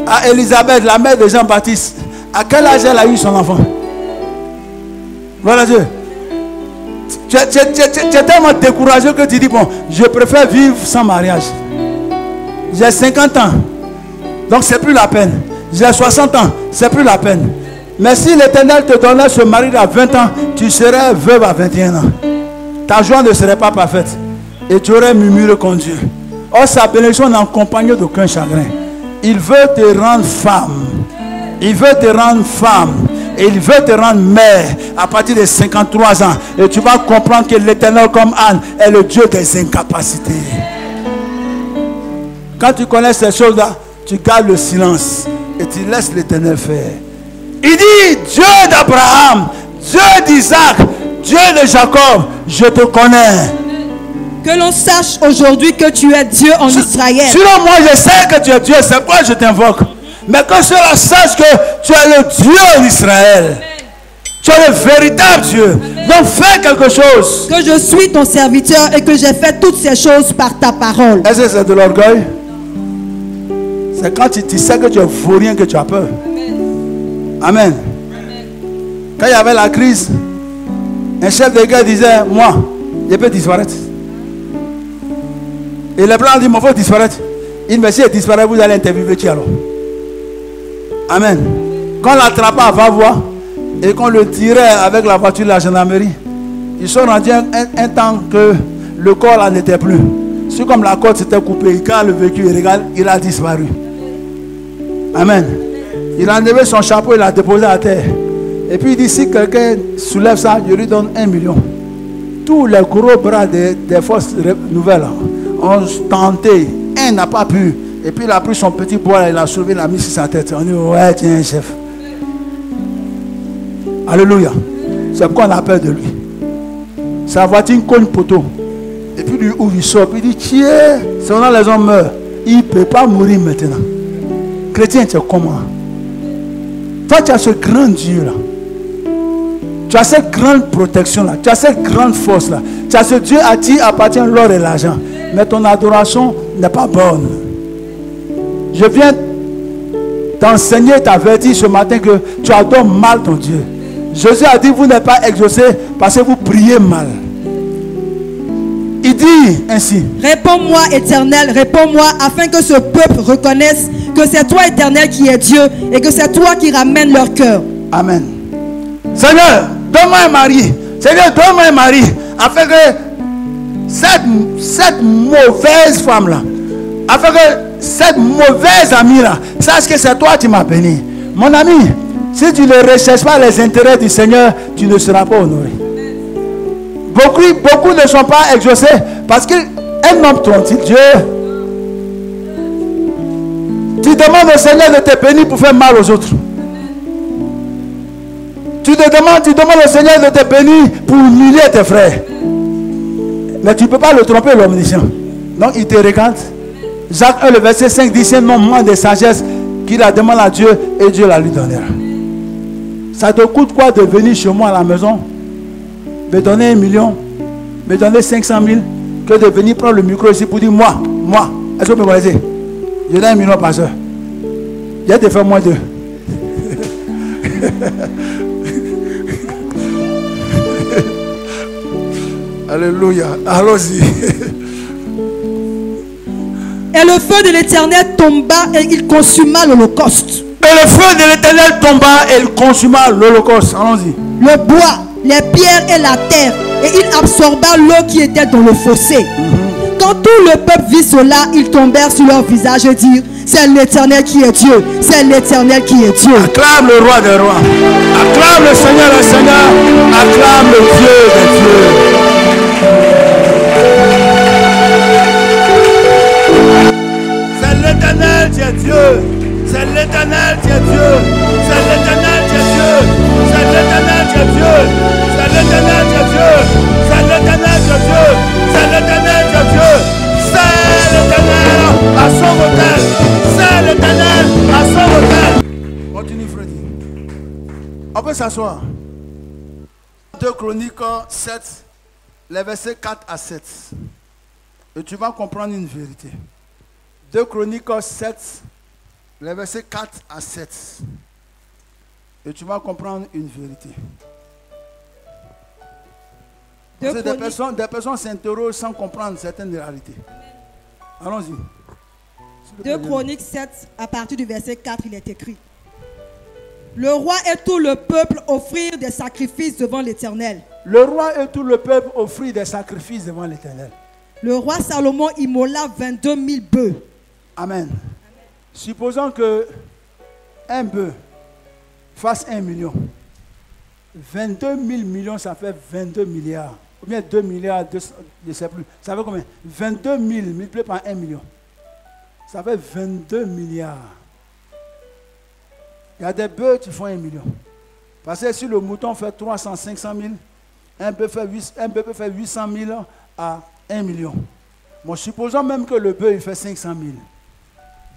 à Elisabeth, la mère de Jean-Baptiste, à quel âge elle a eu son enfant. Voilà Dieu. Tu es tellement découragé que tu dis, bon, je préfère vivre sans mariage. J'ai 50 ans, donc c'est plus la peine. J'ai 60 ans, c'est plus la peine. Mais si l'Éternel te donnait ce mari à 20 ans, tu serais veuve à 21 ans. Ta joie ne serait pas parfaite. Et tu aurais murmuré contre Dieu. Or, sa bénédiction n'est accompagnée d'aucun chagrin. Il veut te rendre femme. Il veut te rendre femme. Et il veut te rendre mère à partir de 53 ans. Et tu vas comprendre que l'Éternel comme Anne est le Dieu des incapacités. Quand tu connais ces choses-là, tu gardes le silence et tu laisses l'Éternel faire. Il dit, Dieu d'Abraham, Dieu d'Isaac, Dieu de Jacob, je te connais. Que l'on sache aujourd'hui que tu es Dieu en Israël. Sinon, moi je sais que tu es Dieu, c'est pourquoi je t'invoque. Mais que cela sache que tu es le Dieu d'Israël. Tu es le véritable Dieu. Donc fais quelque chose. Que je suis ton serviteur et que j'ai fait toutes ces choses par ta parole. Est-ce que c'est de l'orgueil? C'est quand tu sais que tu es vaurien que tu as peur. Amen. Quand il y avait la crise, un chef de guerre disait, moi, je peux disparaître. Et les blancs disent, il faut disparaître. Il me dit, si il disparaît, vous allez interviewer qui alors? Amen. Quand on l'attrapa à Vavois et qu'on le tirait avec la voiture de la gendarmerie, ils sont rendus un temps que le corps là n'était plus. C'est comme la côte s'était coupée. Quand le véhicule regarde, il a disparu. Amen. Il a enlevé son chapeau, il l'a déposé à terre. Et puis il dit, si quelqu'un soulève ça, je lui donne 1 million. Tous les gros bras des forces nouvelles ont tenté. Un n'a pas pu. Et puis il a pris son petit bois, il a soulevé, il l'a mis sur sa tête. On dit, ouais, tiens, chef. Alléluia. C'est pourquoi on a peur de lui. Sa voiture cogne poteau. Et puis lui ouvre, il sort. Puis il dit, tiens, c'est quand les hommes meurent. Il ne peut pas mourir maintenant. Chrétien, tu es comment? Toi, tu as ce grand Dieu là. Tu as cette grande protection là. Tu as cette grande force là. Tu as ce Dieu à qui appartient l'or et l'argent. Mais ton adoration n'est pas bonne. Je viens t'enseigner et t'avertir ce matin que tu adores mal ton Dieu. Jésus a dit, vous n'êtes pas exaucé parce que vous priez mal. Il dit ainsi. Réponds-moi, Éternel, réponds-moi, afin que ce peuple reconnaisse que c'est toi, Éternel, qui es Dieu et que c'est toi qui ramènes leur cœur. Amen. Seigneur, donne-moi un mari. Seigneur, donne-moi un mari. Afin que cette mauvaise femme-là, afin que cette mauvaise amie-là sache que c'est toi qui m'as béni. Mon ami, si tu ne recherches pas les intérêts du Seigneur, tu ne seras pas honoré. Beaucoup ne sont pas exaucés parce qu'un homme trompe Dieu. Tu demandes au Seigneur de te bénir pour faire mal aux autres. Tu demandes au Seigneur de te bénir pour humilier tes frères. Mais tu ne peux pas le tromper, l'omniscient. Donc il te regarde. Jacques 1, le verset 5 dit: c'est un homme de sagesse qu'il la demande à Dieu et Dieu la lui donnera. Ça te coûte quoi de venir chez moi à la maison, me donner 1 million, me donner 500 000, que de venir prendre le micro ici pour dire moi, est-ce que vous me connaissez? Je donne 1 million par heure. J'ai te faire moins d'eux. Alléluia. Allons-y. Et le feu de l'Éternel tomba et il consuma l'holocauste. Et le feu de l'Éternel tomba et il consuma l'holocauste. Allons-y. Le bois, les pierres et la terre. Et il absorba l'eau qui était dans le fossé. Quand tout le peuple vit cela, ils tombèrent sur leur visage et dirent: c'est l'Éternel qui est Dieu. C'est l'Éternel qui est Dieu. Acclame le roi des rois. Acclame le Seigneur des seigneurs. Acclame le Dieu des dieux. C'est l'Éternel qui est Dieu. C'est l'Éternel qui est Dieu. C'est l'Éternel qui est Dieu. C'est l'Éternel qui est Dieu. C'est l'Éternel qui est Dieu. C'est l'Éternel qui est Dieu. C'est l'Éternel qui est Dieu. C'est l'Éternel à son hôtel. C'est l'Éternel à son hôtel. Continue, Freddy. On peut s'asseoir. 2 Chroniques 7, les versets 4 à 7. Et tu vas comprendre une vérité. 2 Chroniques 7, les versets 4 à 7. Et tu vas comprendre une vérité. Parce que des personnes s'interrogent sans comprendre certaines réalités. Allons-y. 2 Chroniques 7, à partir du verset 4, il est écrit: le roi et tout le peuple offrirent des sacrifices devant l'Éternel. Le roi et tout le peuple offrirent des sacrifices devant l'Éternel. Le roi Salomon immola 22 000 bœufs. Amen. Supposons que un bœuf fasse 1 million. 22 000 millions, ça fait 22 milliards. Ou bien 2 milliards, je ne sais plus. Ça fait combien? 22 000 multiplié par 1 million. Ça fait 22 milliards. Il y a des bœufs qui font 1 million. Parce que si le mouton fait 300, 500 000, un bœuf fait 800 000 à 1 million. Bon, supposons même que le bœuf il fait 500 000.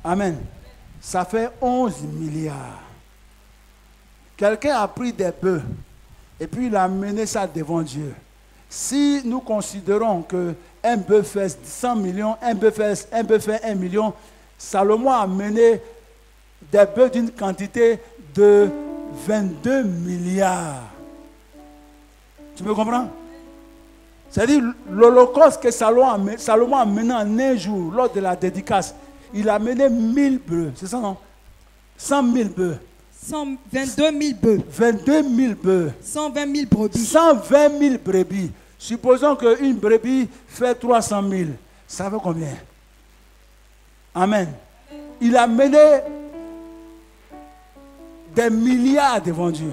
Amen. Ça fait 11 milliards. Quelqu'un a pris des bœufs et puis il a mené ça devant Dieu. Si nous considérons qu'un bœuf fait 100 millions, un bœuf fait 1 million, Salomon a mené des bœufs d'une quantité de 22 milliards. Tu me comprends? C'est-à-dire l'holocauste que Salomon a mené en un jour lors de la dédicace. Il a mené 1000 bœufs, c'est ça non? 100 000 bœufs. 22 000 bœufs. 22 000 bœufs. 120 000 brebis. 120 000 brebis. Supposons qu'une brebis fait 300 000. Ça fait combien? Amen. Il a mené des milliards devant Dieu.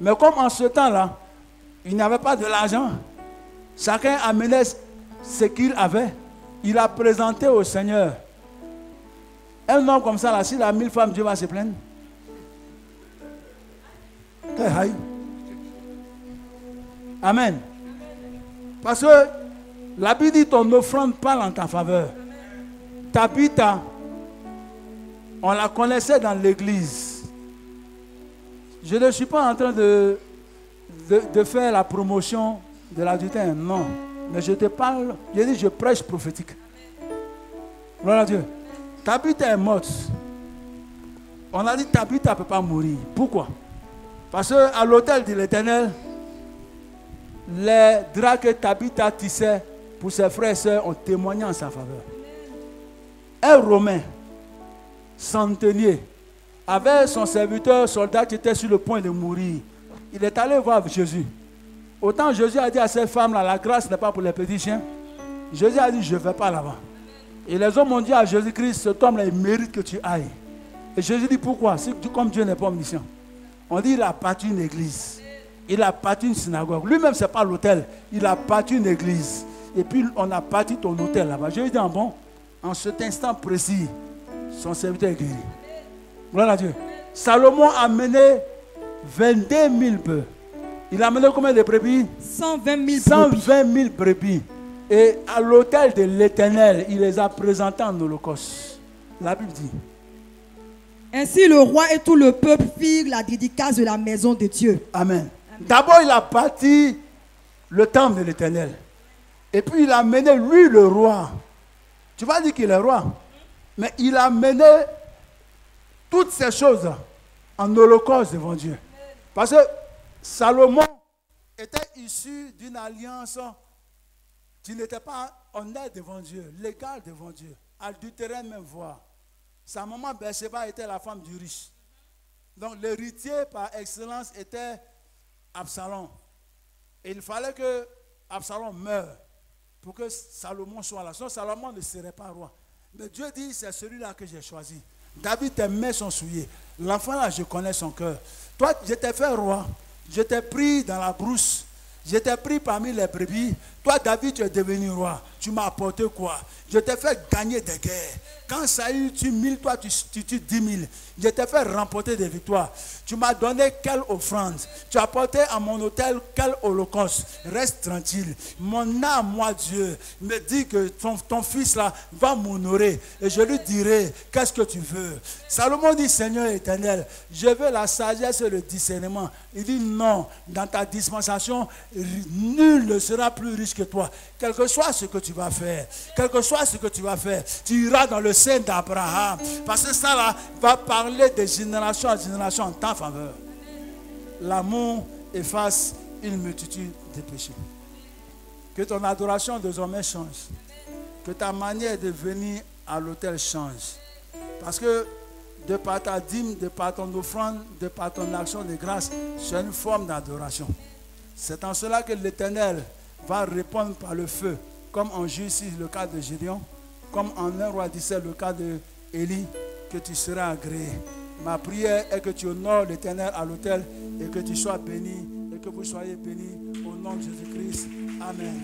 Mais comme en ce temps-là, il n'avait pas de l'argent, chacun amenait ce qu'il avait. Il a présenté au Seigneur. Un homme comme ça, là, s'il a 1000 femmes, Dieu va se plaindre. Amen. Parce que la Bible dit ton offrande parle en ta faveur. Tabitha, on la connaissait dans l'église. Je ne suis pas en train de faire la promotion de l'adultère, non. Mais je te parle, je dis, je prêche prophétique. Gloire à Dieu. Tabitha est morte. On a dit Tabitha ne peut pas mourir. Pourquoi? Parce qu'à l'autel de l'Éternel, les draps que Tabitha tissait pour ses frères et sœurs ont témoigné en sa faveur. Un Romain, centenier, avait son serviteur soldat qui était sur le point de mourir. Il est allé voir Jésus. Autant Jésus a dit à cette femme-là, la grâce n'est pas pour les petits chiens. Jésus a dit, je ne vais pas là-bas. Et les hommes ont dit à Jésus-Christ, cet homme-là, il mérite que tu ailles. Et Jésus dit, pourquoi? Comme Dieu n'est pas omniscient. On dit, il a bâti une église. Il a bâti une synagogue. Lui-même, ce n'est pas l'hôtel. Il a bâti une église. Et puis, on a bâti ton hôtel là-bas. Jésus dit, bon, en cet instant précis, son serviteur est guéri. Gloire à Dieu. Salomon a mené 22 000 bœufs. Il a mené combien de brebis? 120 000 120 000 brebis. Et à l'autel de l'Éternel, il les a présentés en holocauste. La Bible dit. Ainsi le roi et tout le peuple firent la dédicace de la maison de Dieu. Amen. D'abord, il a bâti le temple de l'Éternel. Et puis, il a mené, lui, le roi. Tu vas dire qu'il est roi. Mais il a mené toutes ces choses en holocauste devant Dieu. Parce que Salomon était issu d'une alliance qui n'était pas honnête devant Dieu, légale devant Dieu, adultérée même voire. Sa maman Bathsheba était la femme du riche. Donc l'héritier par excellence était Absalom. Et il fallait que Absalom meure pour que Salomon soit là. Sinon Salomon ne serait pas roi. Mais Dieu dit, c'est celui-là que j'ai choisi. David, tes mains sont souillées. L'enfant là, je connais son cœur. Toi, je t'ai fait roi. Je t'ai pris dans la brousse. Je t'ai pris parmi les brebis. Toi, David, tu es devenu roi. Tu m'as apporté quoi? Je t'ai fait gagner des guerres. Quand Saül tue 1000, toi, tu tues 10 000. Je t'ai fait remporter des victoires. Tu m'as donné quelle offrande? Tu as apporté à mon autel quel holocauste? Reste tranquille. Mon âme, moi, Dieu, me dit que ton fils là va m'honorer. Et je lui dirai, qu'est-ce que tu veux? Salomon dit, Seigneur éternel, je veux la sagesse et le discernement. Il dit, non, dans ta dispensation, nul ne sera plus riche que toi. Quel que soit ce que tu vas faire, quel que soit ce que tu vas faire, tu iras dans le sein d'Abraham. Parce que ça là va parler de génération en génération en ta faveur. L'amour efface une multitude de péchés. Que ton adoration désormais change. Que ta manière de venir à l'autel change. Parce que de par ta dîme, de par ton offrande, de par ton action de grâce, c'est une forme d'adoration. C'est en cela que l'Éternel va répondre par le feu, comme en Juge 6 le cas de Gédéon, comme en 1 Roi 17 le cas de Élie, que tu seras agréé. Ma prière est que tu honores l'Éternel à l'autel et que tu sois béni et que vous soyez bénis au nom de Jésus-Christ. Amen.